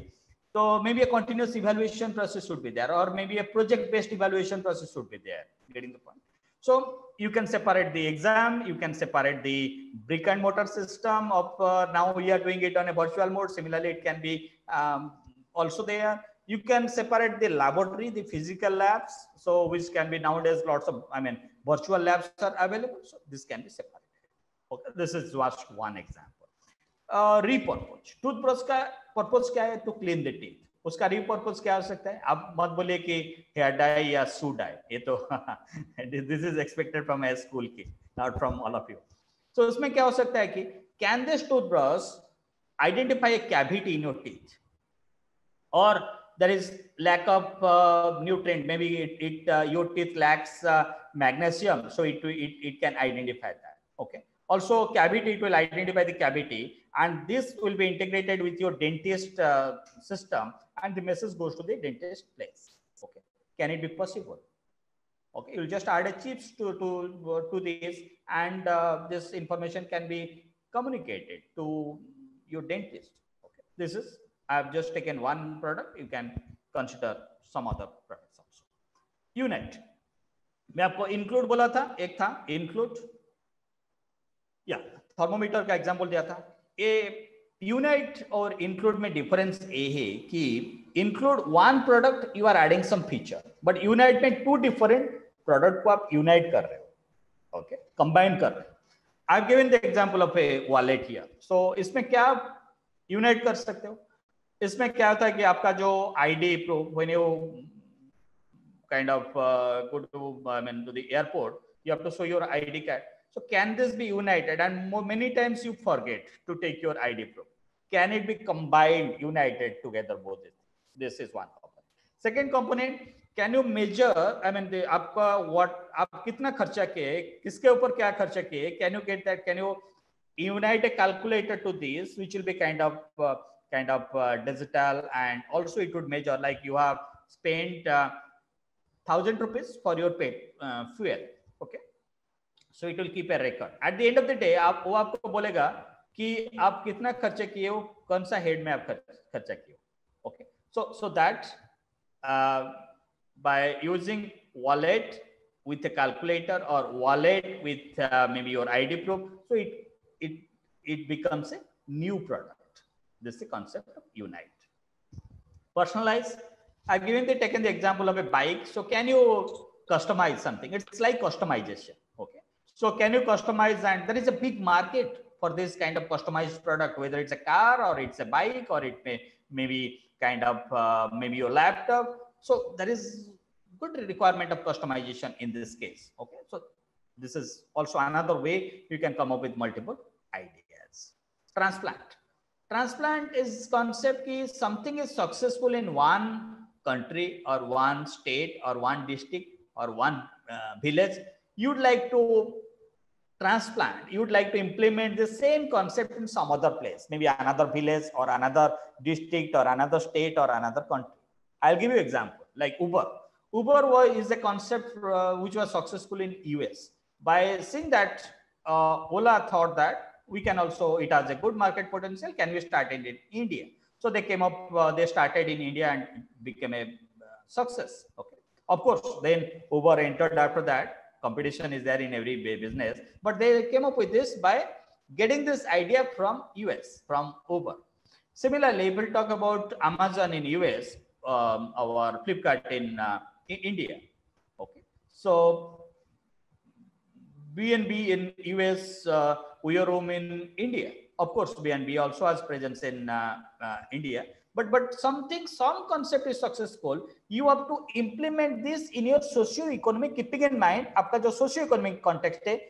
So maybe a continuous evaluation process should be there, or maybe a project-based evaluation process should be there. Getting the point? So you can separate the exam. You can separate the brick and mortar system of now we are doing it on a virtual mode. Similarly, it can be also there. You can separate the laboratory, the physical labs, so which can be nowadays lots of, virtual labs are available, so this can be separated. Okay, this is just one example. Repurpose. Toothbrush का purpose क्या है? To clean the teeth. उसका repurpose क्या हो सकता है? आप मत बोलिए कि hair dye या shoe dye. ये तो this is expected from a school kid, not from all of you. So उसमें क्या हो सकता है कि can this toothbrush identify a cavity in your teeth, or there is lack of nutrient, maybe your teeth lacks magnesium, so it can identify that. Okay, also cavity, it will identify the cavity, and this will be integrated with your dentist system, and the message goes to the dentist place. Okay, can it be possible? Okay, you'll just add a chips to this, and this information can be communicated to your dentist. Okay, this is, I have just taken one product. You can consider some other products also. Unit, मैं आपको include बोला था, एक था include, या thermometer का example दिया था. ये unite और include में डिफरेंस ये है कि include one product you are adding some feature, but unite में two different product को आप unite कर रहे हो. Okay, combine कर रहे हो. I have given the example of a wallet here. So इसमें क्या unite कर सकते हो? इसमें क्या होता है कि आपका जो ID when you kind of go to the airport, you have to show your ID card. So can this be united? And many times you forget to take your ID proof. Can it be combined, united together both? This is one component. Second component, can you measure? आपका what आप कितना खर्चा किए, किसके ऊपर क्या खर्चा किए? Can you get that? Can you unite a calculator to this, which will be kind of digital, and also it would measure, like you have spent 1,000 rupees for your fuel. Okay, so it will keep a record. At the end of the day, वो आपको बोलेगा कि आप कितना खर्चा किए हो, कौन सा हेड में आप खर्चा किए हो. Okay, so that by using wallet with a calculator or wallet with maybe your ID proof, so it becomes a new product. This is the concept of unite. Personalize. I've taken the example of a bike. So can you customize something? It's like customization. Okay. So can you customize? And there is a big market for this kind of customized product, whether it's a car or it's a bike, or it maybe kind of maybe your laptop. So there is good requirement of customization in this case. Okay. So this is also another way you can come up with multiple ideas. Transplant. Transplant is concept ki something is successful in one country or one state or one district or one village. You'd like to transplant, you'd like to implement the same concept in some other place, maybe another village or another district or another state or another country. I'll give you an example, like Uber. Uber is a concept which was successful in US. By seeing that, Ola thought that we can also, it has a good market potential. Can we start it in India? So they came up, they started in India and became a success. Okay. Of course, then Uber entered after that. Competition is there in every business, but they came up with this by getting this idea from US, from Uber. Similarly, we'll talk about Amazon in US, our Flipkart in India. Okay. So BNB in US, Uyorum in India. Of course, BNB also has presence in India. But some concept is successful. You have to implement this in your socio-economic, keeping in mind आपका जो socio-economic context है,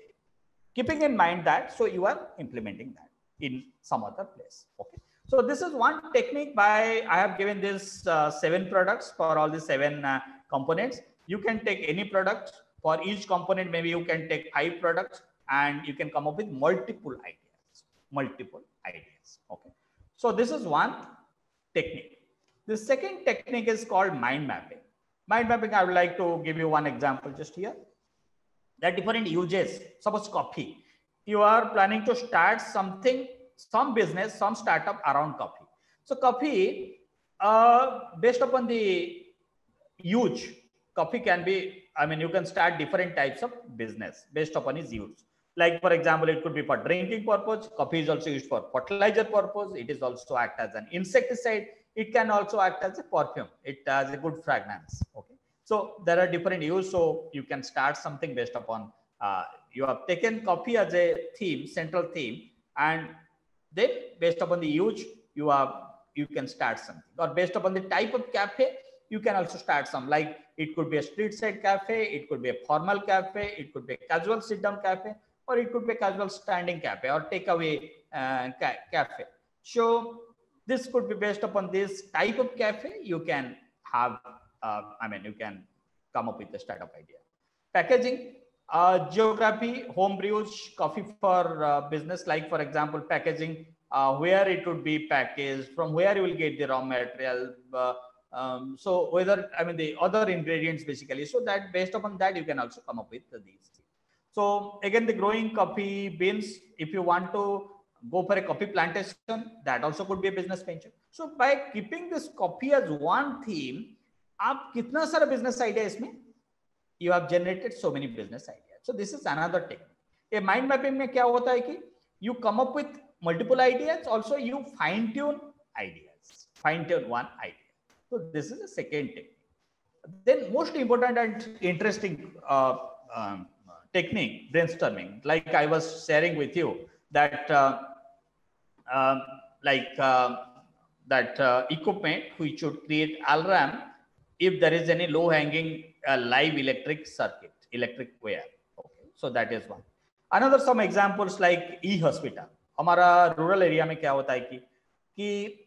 keeping in mind that, so you are implementing that in some other place. Okay. So this is one technique by, I have given this 7 products for all the 7 components. You can take any product. For each component, maybe you can take 5 products and you can come up with multiple ideas. Okay. So this is one technique. The second technique is called mind mapping. Mind mapping, I would like to give you one example just here. There are different uses. Suppose coffee. You are planning to start something, some business, some startup around coffee. So coffee, based upon the use, coffee can be, I mean, you can start different types of business based upon its use. Like, for example, it could be for drinking purpose. Coffee is also used for fertilizer purpose. It is also act as an insecticide. It can also act as a perfume. It has a good fragrance. Okay. So there are different use. So you can start something based upon, you have taken coffee as a theme, central theme, and then based upon the use, you can start something. Or based upon the type of cafe, you can also start some, like it could be a street side cafe, it could be a formal cafe, it could be a casual sit down cafe, or it could be a casual standing cafe or takeaway cafe. So this could be based upon this type of cafe. You can have, you can come up with a startup idea. Packaging, geography, home brews, coffee for business, like for example, packaging, where it would be packaged, from where you will get the raw material, so whether, the other ingredients basically, so that based upon that, you can also come up with these. So again, the growing coffee beans, if you want to go for a coffee plantation, that also could be a business venture. So by keeping this coffee as one theme, आप कितना सारा business idea इसमें, you have generated so many business ideas. So this is another technique. A mind mapping में क्या होता है कि you come up with multiple ideas, also you fine tune ideas, fine tune one idea. So this is the second technique. Then most important and interesting technique, brainstorming. Like I was sharing with you that equipment which should create alarm if there is any low hanging live electric circuit, electric wire. Okay, so that is one. Another some examples like e-hospital. हमारा rural area में क्या होता है कि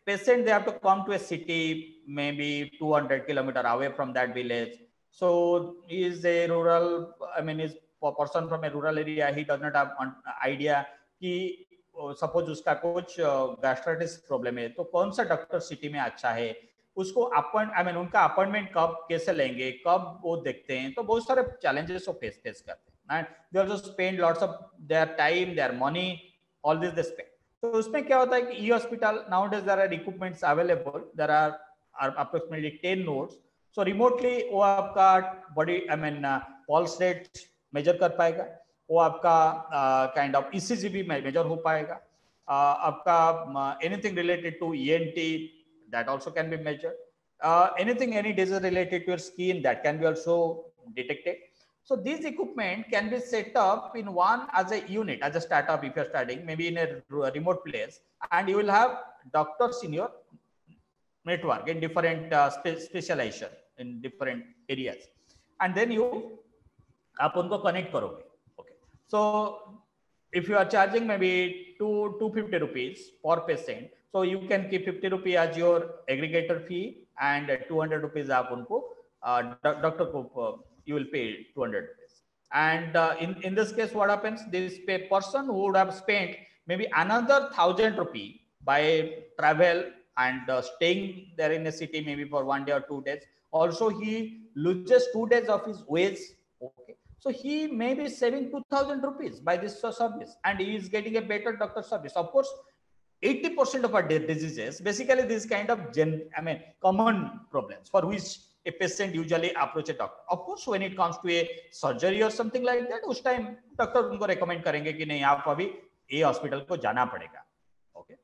patient, they have to come to a city maybe 200 kilometers away from that village. So he is a rural, is a person from a rural area, he does not have an idea कि suppose उसका कुछ gastritis problem है, तो कौन सा doctor city में अच्छा है, उसको उनका अपॉइंटमेंट कब कैसे लेंगे, कब वो देखते हैं, तो बहुत सारे challenges को फेस करते हैं. And they also spend lots of their time, their money, all this they spend. तो उसमें क्या होता है कि e-hospital, nowadays there are equipments available, there are approximately 10 nodes. So remotely वो आपका body, pulse rate measure कर पाएगा, वो आपका kind of ECG भी measure हो पाएगा, आपका anything related to ENT, that also can be measured, any disease related to your skin, that can be also detected. So these equipment can be set up in one as a unit, as a startup. If you're starting maybe in a remote place, and you will have doctors in your network in different specialization in different areas, and then आप उनको connect करोगे. Okay. So if you are charging maybe 250 rupees per patient, so you can keep 50 rupees as your aggregator fee, and 200 rupees आप उनको doctor को you will pay 200 rupees. And in this case, what happens? This person who would have spent maybe another 1,000 rupees by travel and staying there in a city maybe for 1 day or 2 days. Also, he loses 2 days of his wage. Okay, so he may be saving 2,000 rupees by this service, and he is getting a better doctor service. Of course, 80% of our diseases, basically this kind of common problems for which a patient usually approach a doctor. Of course, when it comes to a surgery or something like that, उस time doctor उनको recommend करेंगे कि नहीं आप अभी ये hospital को जाना पड़ेगा. Okay,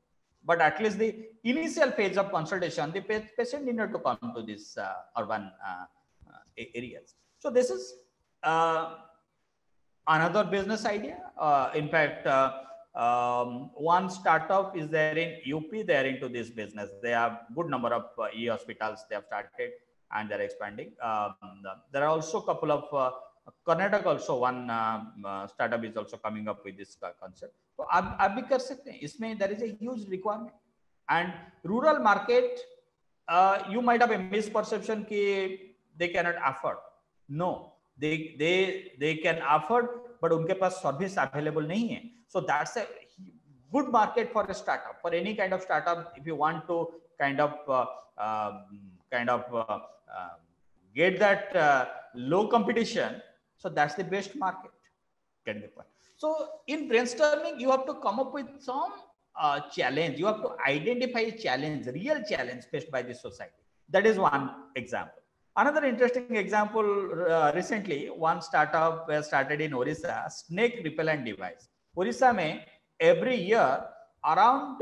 but at least the initial phase of consultation, the patient need not to come to this urban areas. So this is another business idea. In fact, one startup is there in UP. They are into this business. They have good number of e-hospitals they have started and they're expanding. There are also a couple of Karnataka also one startup is also coming up with this concept. So आप भी कर सकते हैं. इसमें there is a huge requirement. And rural market, you might have a misperception कि they cannot afford. No, they can afford, but उनके पास service available नहीं है. So that's a good market for a startup. For any kind of startup, if you want to kind of get that low competition, so that's the best market. Get the point. So in brainstorming, you have to come up with some challenge. You have to identify a challenge, real challenge faced by the society. That is one example. Another interesting example, recently, one startup started in Orissa, snake repellent device. Orissa mein, every year, around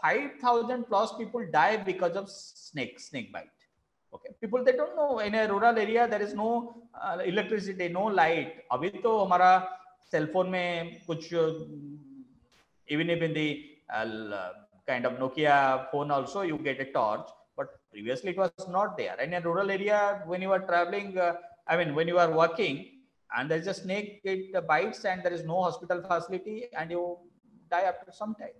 5,000 plus people die because of snake bite. Okay, people, they don't know, in a rural area, there is no electricity, no light. Abhi to hamara cell phone mein kuch, even if in the kind of Nokia phone also, you get a torch. But previously it was not there. And in a rural area, when you are traveling, when you are working and there is a snake, it bites and there is no hospital facility and you die after some time.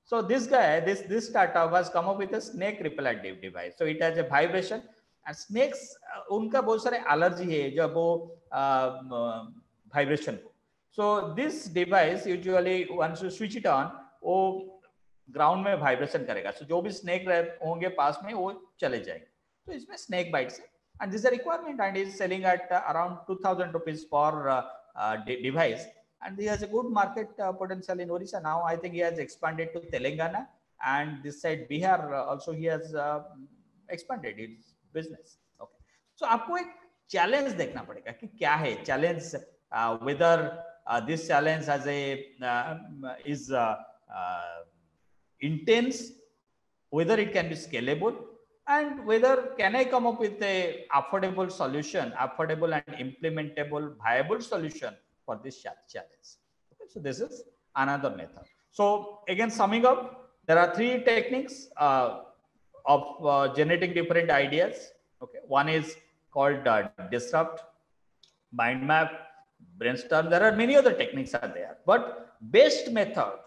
So this guy, this startup has come up with a snake repellent device. So it has a vibration and snakes, उनका बहुत सारे allergy है जब वो vibration. So this device usually once you switch it on, वो ground में vibration करेगा. सो जो भी स्नेक होंगे पास में वो चले जाएंगे. तो इसमें स्नेक बाइट्स है and this requirement and is selling at around 2000 rupees for device and he has a good market potential in Orissa. Now I think he has expanded to Telangana and this side Bihar also he has expanded his business. Okay, so आपको एक challenge देखना पड़ेगा कि क्या है challenge, whether this challenge as a is intense, whether it can be scalable, and whether can I come up with a affordable solution, affordable and implementable, viable solution for this challenge. Okay, so this is another method. So again, summing up, there are three techniques of generating different ideas. Okay, one is called disrupt, mind map, brainstorm. There are many other techniques are there, but best method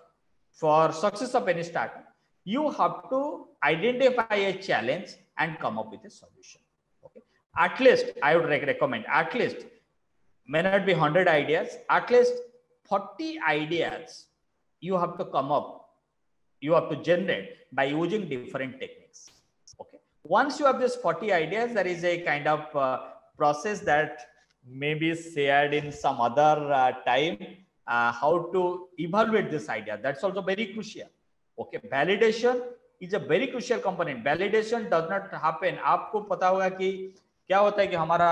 for success of any startup, you have to identify a challenge and come up with a solution. Okay, at least I would recommend at least may not be 100 ideas, at least 40 ideas you have to come up, you have to generate by using different techniques. Okay, once you have this 40 ideas, there is a kind of process that may be shared in some other time. How to evaluate this idea, that's also very crucial. Okay, validation is a very crucial component. Validation does not happen. आपको पता होगा कि क्या होता है कि हमारा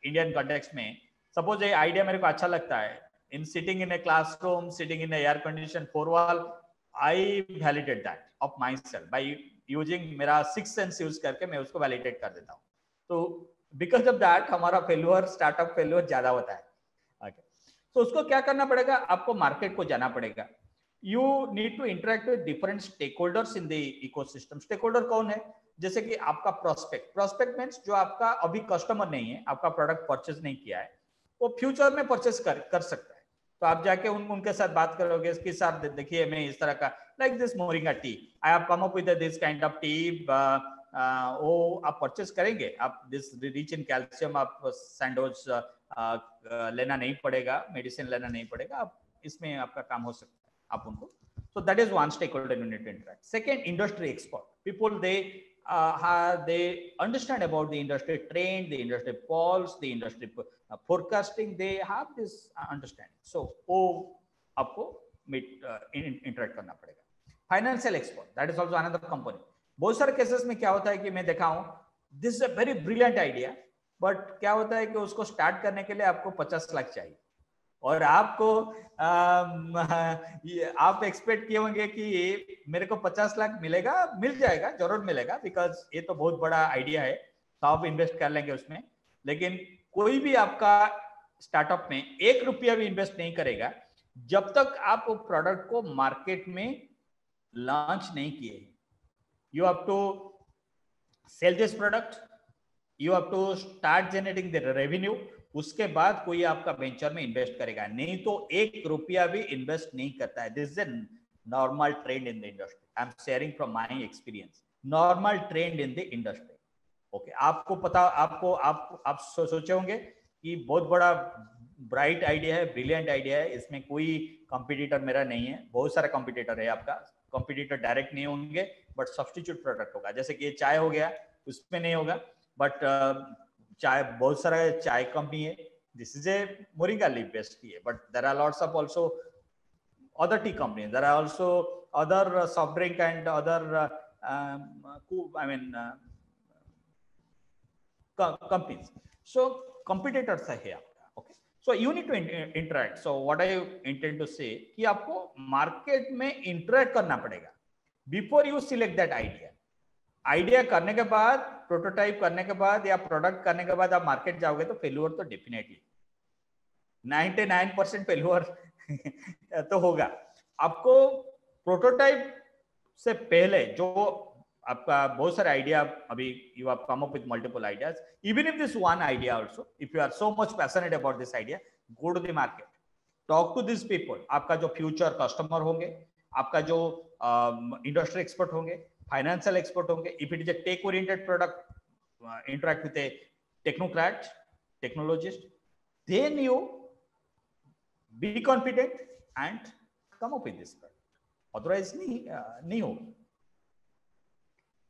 Indian context में सपोज ये आइडिया मेरे को अच्छा लगता है, in sitting in a classroom, sitting in a air conditioned 4 wall, I validate that of myself by using मेरा 6 sense यूज करके मैं उसको validate कर देता हूँ. तो because of that हमारा फेल्यूर, स्टार्टअप फेल्यूर ज्यादा होता है. Okay, तो उसको क्या करना पड़ेगा, आपको मार्केट को जाना पड़ेगा. You need to interact with different stakeholders in the ecosystem. Stakeholder कौन है, जैसे कि आपका प्रोस्पेक्ट मींस जो आपका अभी कस्टमर नहीं है, आपका प्रोडक्ट परचेज नहीं किया है, वो फ्यूचर में परचेज कर सकता है. तो आप जाके उनके साथ बात करोगे कि सर देखिए मैं इस तरह का like this moringa T, I have come up with this kind of T, वो आप परचेज करेंगे. आप दिस रिच इन कैल्शियम, आप सैंडोज लेना नहीं पड़ेगा, मेडिसिन लेना नहीं पड़ेगा, आप इसमें आपका काम हो सकता है आप उनको. So that is one stakeholder you need to interact. Second, industry expert. People, they understand about the industry trend, the industry polls, the industry forecasting. They have this understanding. So वो आपको interact करना पड़ेगा. Financial expert, that is also another company. बहुत सारे cases में क्या होता है कि मैं देखा हूं, this is a very brilliant idea, but क्या होता है कि उसको स्टार्ट करने के लिए आपको 50 लाख चाहिए, और आपको आप एक्सपेक्ट किए होंगे कि मेरे को 50 लाख मिलेगा, मिल जाएगा, जरूर मिलेगा, बिकॉज ये तो बहुत बड़ा आइडिया है, तो आप इन्वेस्ट कर लेंगे उसमें. लेकिन कोई भी आपका स्टार्टअप में 1 रुपया भी इन्वेस्ट नहीं करेगा जब तक आप वो प्रोडक्ट को मार्केट में लॉन्च नहीं किए. You have to sell this product, you have to start generating the revenue, उसके बाद कोई आपका वेंचर में इन्वेस्ट करेगा, नहीं तो 1 रुपया भी इन्वेस्ट नहीं करता है. This is a normal trend in the industry. I am sharing from my experience, normal trend in the industry. Okay, आपको पता, आपको आप सोचे होंगे कि बहुत बड़ा ब्राइट आइडिया है, ब्रिलियंट आइडिया है, इसमें कोई कंपटीटर मेरा नहीं है. बहुत सारा कंपटीटर है आपका. कंपटीटर डायरेक्ट नहीं होंगे, बट सब्स्टिट्यूट प्रोडक्ट होगा. जैसे कि चाय हो गया, उसमें नहीं होगा, बट चाय, बहुत सारा चाय कंपनी है. This is a moringa leaf based tea है, but there are lots of also other tea companies. There are also other soft drink and other companies. So competitors are here. Okay, so you need to interact. So what I intend to say कि आपको market में interact करना पड़ेगा before you select that idea. Idea करने के बाद, prototype करने के बाद या प्रोडक्ट करने के बाद आप मार्केट जाओगे तो फेल्यूर तो डेफिनेटली 99% फेल्यूर तो होगा. आपको प्रोटोटाइप से पहले जो आपका बहुत सारे आइडिया, अभी you have come up with multiple ideas, even if this one idea also, if you are so much passionate about this idea, go to the market, talk to this people. आपका जो future customer होंगे, आपका जो industry expert होंगे, financial expert होंगे. If it is a tech oriented product, interact with a technocrat, technologist, then you be confident and come up with this product. Otherwise nahi hoga.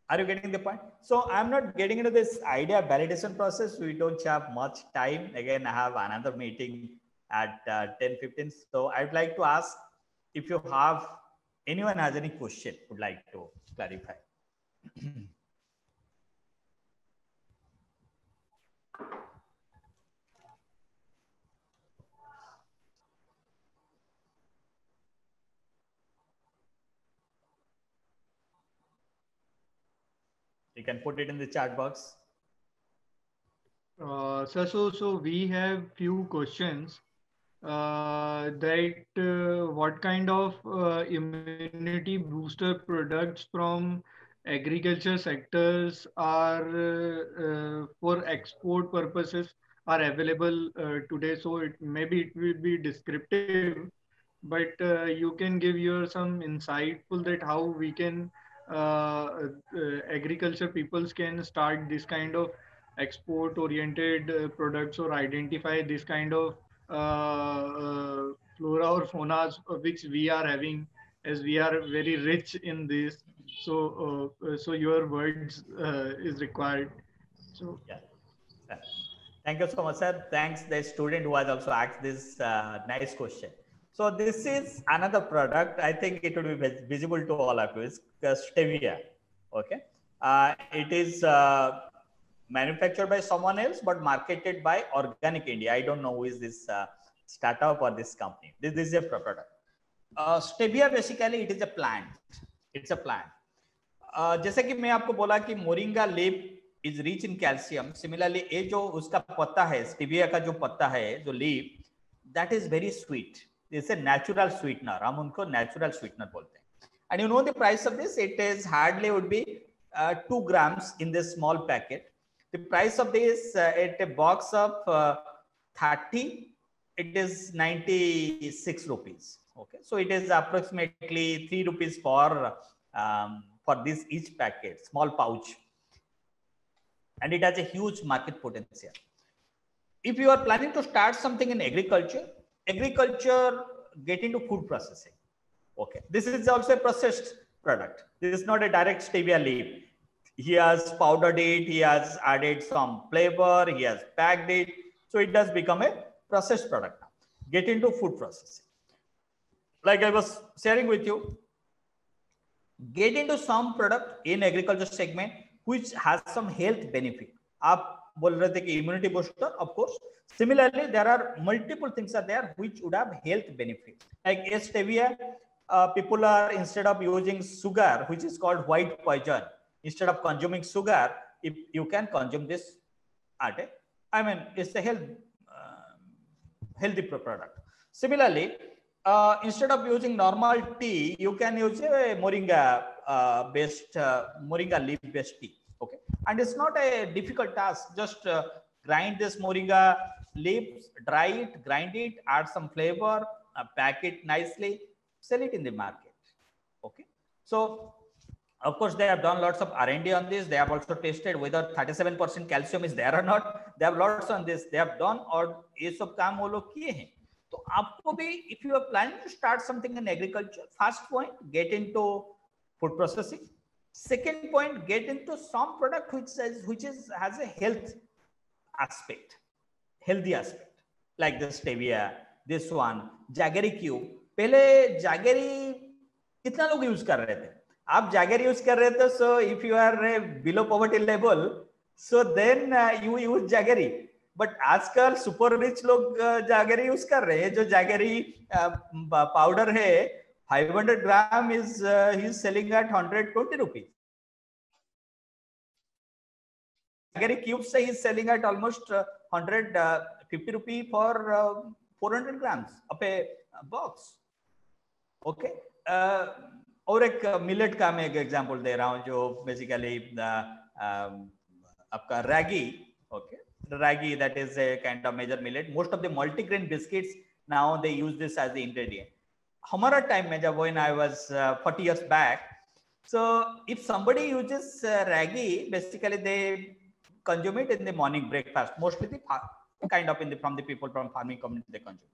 Are you getting the point? So I'm not getting into this idea validation process. We don't have much time. Again, I have another meeting at 10:15. So I'd like to ask if you have, anyone has any question would like to clarify. You can put it in the chat box. Sir, so we have few questions. That what kind of immunity booster products from agriculture sectors are for export purposes are available today? So maybe it will be descriptive, but you can give your some insightful that how we can agriculture peoples can start this kind of export oriented products, or identify this kind of flora or fauna which we are having, as we are very rich in this. So your words is required. So yeah. Thank you so much, sir. Thanks the student who has also asked this nice question. So this is another product. I think it will be visible to all of you. It's stevia. Okay, it is manufactured by someone else, but marketed by Organic India. I don't know who is this startup or this company. This is a product. Stevia basically it is a plant. It's a plant. जैसे कि मैं आपको बोला कि moringa leaf is rich in calcium. Similarly ये जो उसका पत्ता है, स्टीविया का जो पत्ता है, जो leaf, that is very sweet. It's a natural sweetener. हम उनको नेचुरल स्वीटनर बोलते हैं. And you know the price of this, it is hardly would be 2 grams in this small packet. The price of this at a box of 30, it is 96 rupees. Okay, so it is approximately 3 rupees for this each packet, small pouch, and it has a huge market potential. If you are planning to start something in agriculture, get into food processing. Okay, this is also a processed product. This is not a direct stevia leaf. He has powdered it, he has added some flavor, he has packed it, so it does become a processed product now. Get into food processing. Like I was sharing with you, get into some product in agriculture segment which has some health benefit. आप बोल रहे थे कि immunity booster, of course. Similarly, there are multiple things are there which would have health benefit. Like stevia, people are, instead of using sugar, which is called white poison, instead of consuming sugar, if you can consume this at a, I mean, it's a healthy product. Similarly, instead of using normal tea, you can use a moringa based moringa leaf based tea. Okay, and it's not a difficult task. Just grind this moringa leaves, dry it, grind it, add some flavor, pack it nicely, sell it in the market. Okay, so of course they have done lots of R&D on this. They have also tested whether 37% calcium is there or not. They have lots on this. They have done, और ये सब काम वो लोग किए हैं. तो आपको भी, if you are planning to start something in agriculture, first point, get into food processing. Second point, get into some product which has a health aspect, healthy aspect, like the stevia, this one, jaggery cube. पहले jaggery कितना लोग use कर रहे थे? आप jaggery use कर रहे थे, so if you are below poverty level, so then you use jaggery. But आजकल सुपर रिच लोग जैगरी यूज कर रहे हैं. जो जैगरी पाउडर है 500 ग्राम is he is selling at 120 rupees. Jaggery cubes he is selling at almost 150 rupees for 400 grams of a box. Okay. और एक millet का मैं एक एग्जांपल दे रहा हूँ जो बेसिकली आपका ragi. Okay, ragi, that is a kind of major millet. Most of the multigrain biscuits now they use this as the ingredient. हमारा time में जब when I was 40 years back, so if somebody uses ragi, basically they consume it in the morning breakfast. Mostly the kind of from the people from farming community they consume.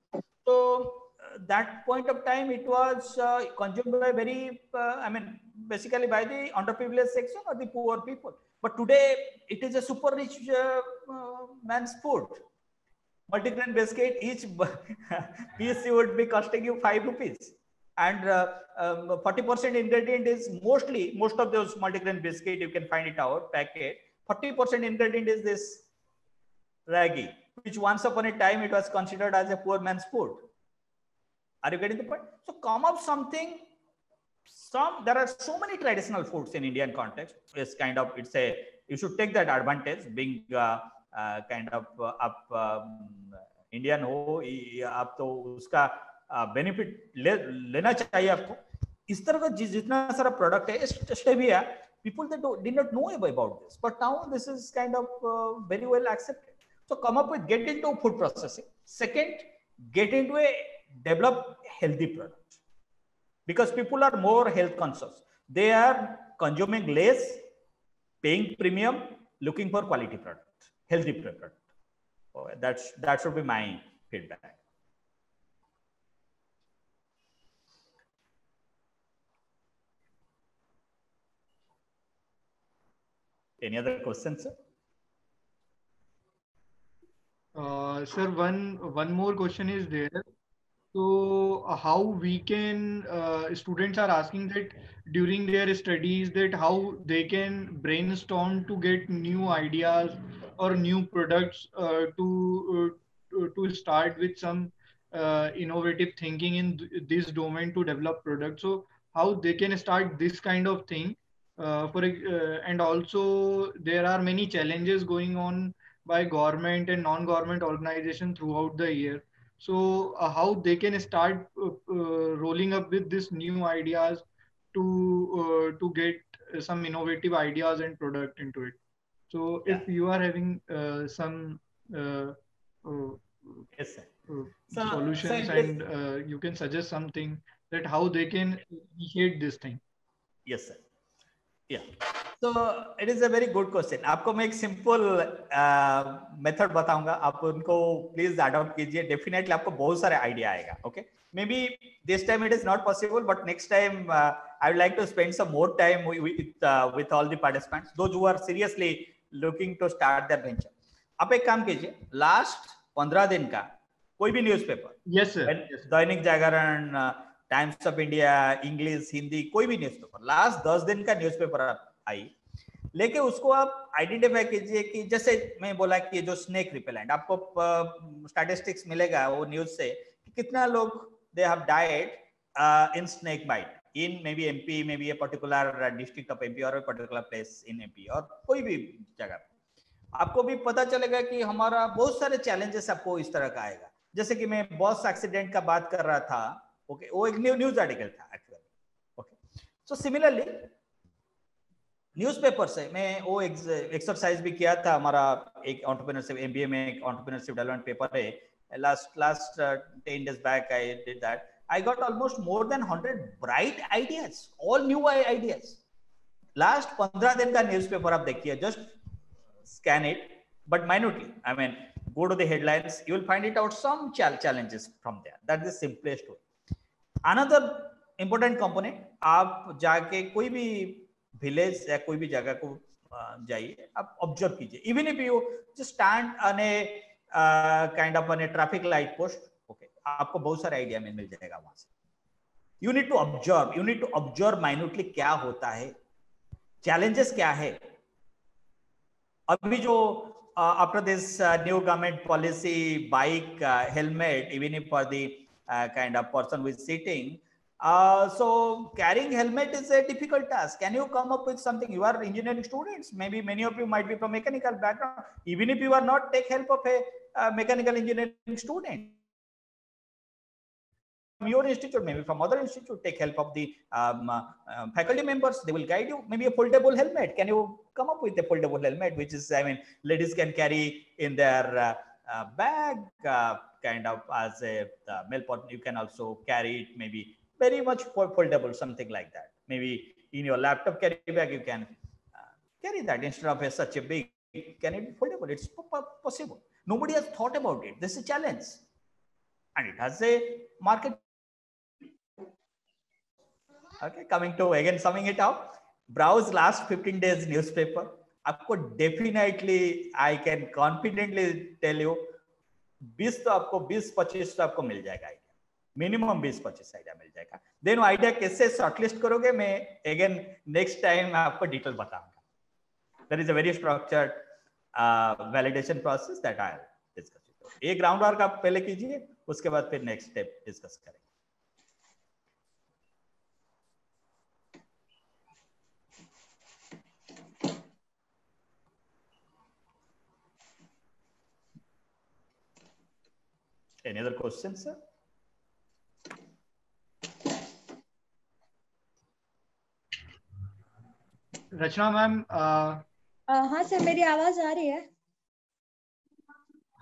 So that point of time it was consumed by very I mean basically by the underprivileged section or the poor people. But today it is a super rich man's food. Multigrain biscuit, each piece would be costing you 5 rupees, and 40% ingredient is most of those multigrain biscuit you can find it out packet. 40% ingredient is this ragi, which once upon a time it was considered as a poor man's food. Are you getting the point? So come up something. There are so many traditional foods in Indian context. It's kind of, it's a, you should take that advantage being kind of Indian हो, आप तो उसका benefit लेना चाहिए आपको. इस तरह का जितना सारा product है, stevia, people that did not know about this, but now this is kind of very well accepted. So come up with, get into food processing. Second, get into a develop healthy product, because people are more health conscious. They are consuming less, paying premium, looking for quality product, healthy product. Oh, that should be my feedback. Any other questions, sir? Sir, one more question is there. So how we can, students are asking that during their studies, that how they can brainstorm to get new ideas or new products to start with some innovative thinking in this domain to develop products. So how they can start this kind of thing. And also there are many challenges going on by government and non-government organizations throughout the year. So how they can start rolling up with these new ideas to get some innovative ideas and product into it. So if you are having some yes, sir. Solutions and you can suggest something that how they can initiate this thing. Yes, sir. Yeah. So it is a very good question. आपको मैं एक simple method बताऊंगा. आप उनको please adopt कीजिए. Definitely आपको बहुत सारे idea आएगा. Okay. Maybe this time it is not possible, but next time I would like to spend some more time with all the participants, those who are seriously looking to start their venture. आप एक काम कीजिए. Last 15 दिन का कोई भी newspaper. Yes, sir. Dainik Jagran, Times of India, English, Hindi, कोई भी न्यूज़पेपर, लास्ट 10 दिन का न्यूज़पेपर आई लेके उसको आप आइडेंटिफाई कीजिए कि जैसे मैं बोला कि जो स्नेक रिपेलेंट, आपको स्टैटिस्टिक्स मिलेगा वो न्यूज से कि कितना लोग they have died in snake bite in maybe MP, maybe a particular district of MP और पर्टिकुलर प्लेस इन एमपी और कोई भी जगह। आपको भी पता चलेगा कि हमारा बहुत सारे चैलेंजेस आपको इस तरह का आएगा। जैसे कि मैं बस एक्सीडेंट का बात कर रहा था, ओके, वो एक न्यूज आर्टिकल था actually, okay. So similarly newspaper से मैं वो एक्सरसाइज भी किया था। हमारा एक एंटरप्रेन्योरशिप एमबीए में एक एंटरप्रेन्योरशिप डेवलपमेंट पेपर है, last 10 days back I did that. I got almost more than 100 bright ideas, all new ideas. Last 15 दिन का न्यूज़पेपर आप देखिए, just scan it but minutely. I mean, go to the headlines, you will find it out some challenges from there. That is the simplest way. Another important component, आप जाके कोई भी village या कोई भी जगह को जाइए, आप ऑब्जर्व कीजिए, even if you just stand on a kind of on a traffic light post, okay, आपको बहुत सारे आइडिया मिल जाएगा वहां से। You need to observe minutely क्या होता है, चैलेंजेस क्या है। अभी जो after this new government policy bike helmet even if for the kind of person who is sitting, so carrying helmet is a difficult task. Can you come up with something? You are engineering students, maybe many of you might be from mechanical background. Even if you are not, take help of a mechanical engineering student from your institute, maybe from other institute. Take help of the faculty members, they will guide you. Maybe a foldable helmet, can you come up with a foldable helmet which is, I mean, ladies can carry in their bag, kind of as a male partner. You can also carry it, maybe very much foldable, something like that. Maybe in your laptop carry bag you can carry that instead of such a big. Can it be foldable? It's possible. Nobody has thought about it. This is a challenge and it has a market. Okay, coming to again summing it up, browse last 15 days newspaper. आपको definitely, I can confidently tell you, 20 तो आपको 20-25 तो आपको मिल जाएगा idea, minimum 20-25 idea मिल जाएगा। Then idea कैसे shortlist करोगे, मैं अगेन नेक्स्ट टाइम मैं आपको डिटेल बताऊंगा। There is a very structured validation process that I will discuss. एक ग्राउंड वर्क आप पहले कीजिए, उसके बाद फिर नेक्स्ट स्टेप डिस्कस करेंगे। Any other questions, sir? Rachna ma'am, हाँ सर, मेरी आवाज आ रही है?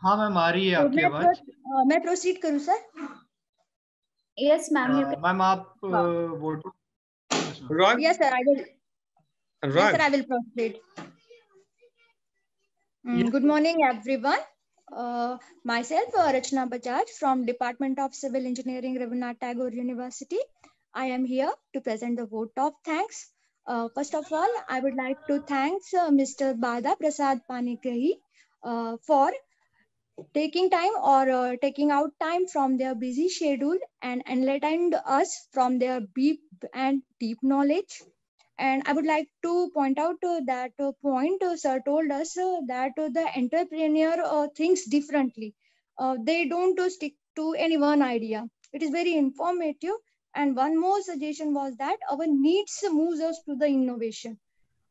हाँ मैम, आ रही है आपकी आवाज। मैं प्रोसीड करूँ सर? Yes, ma'am. मैम आप vote. Yes sir, I will. Yes sir, I will proceed. Good morning everyone. Myself Rachna Bajaj from Department of Civil Engineering, Rabindranath Tagore University. I am here to present the vote of thanks. First of all, I would like to thank Mr. Bada Prasad Panigrahi for taking time or taking out time from their busy schedule and enlightened us from their deep and deep knowledge. And I would like to point out that point sir told us that the entrepreneur thinks differently. They don't stick to any one idea. It is very informative. And one more suggestion was that our needs moves us to the innovation.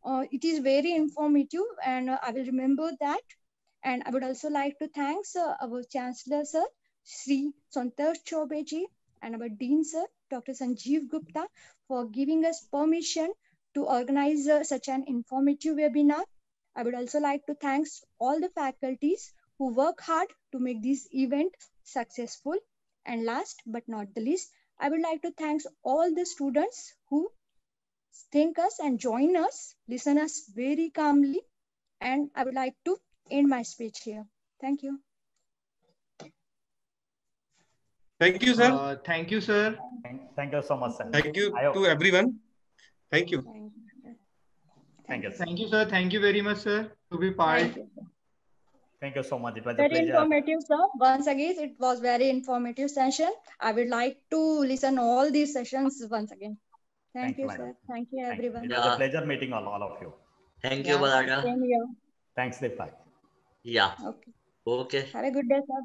It is very informative and I will remember that. And I would also like to thank our Chancellor sir, Sri Santosh Choube ji, and our Dean sir, Dr. Sanjeev Gupta, for giving us permission to organize such an informative webinar. I would also like to thank all the faculties who work hard to make this event successful. And last but not the least, I would like to thank all the students who think us and join us, listen us very calmly. And I would like to end my speech here. Thank you. Thank you, sir. Thank you, sir. Thank you so much, sir. Thank you to everyone. Thank you. Thank you. Thank you, sir. Thank you very much, sir, to be part. Thank you so much. It was a Very pleasure. informative, sir. Once again, it was very informative session. I would like to listen all these sessions once again. Thank you, madam. sir. Thank you, Thank you. everyone. It was a Yeah. pleasure meeting all of you. Thank you, Yeah, Balada. same here. Thanks, Deepak. Yeah. Okay. Okay. Have a good day, sir.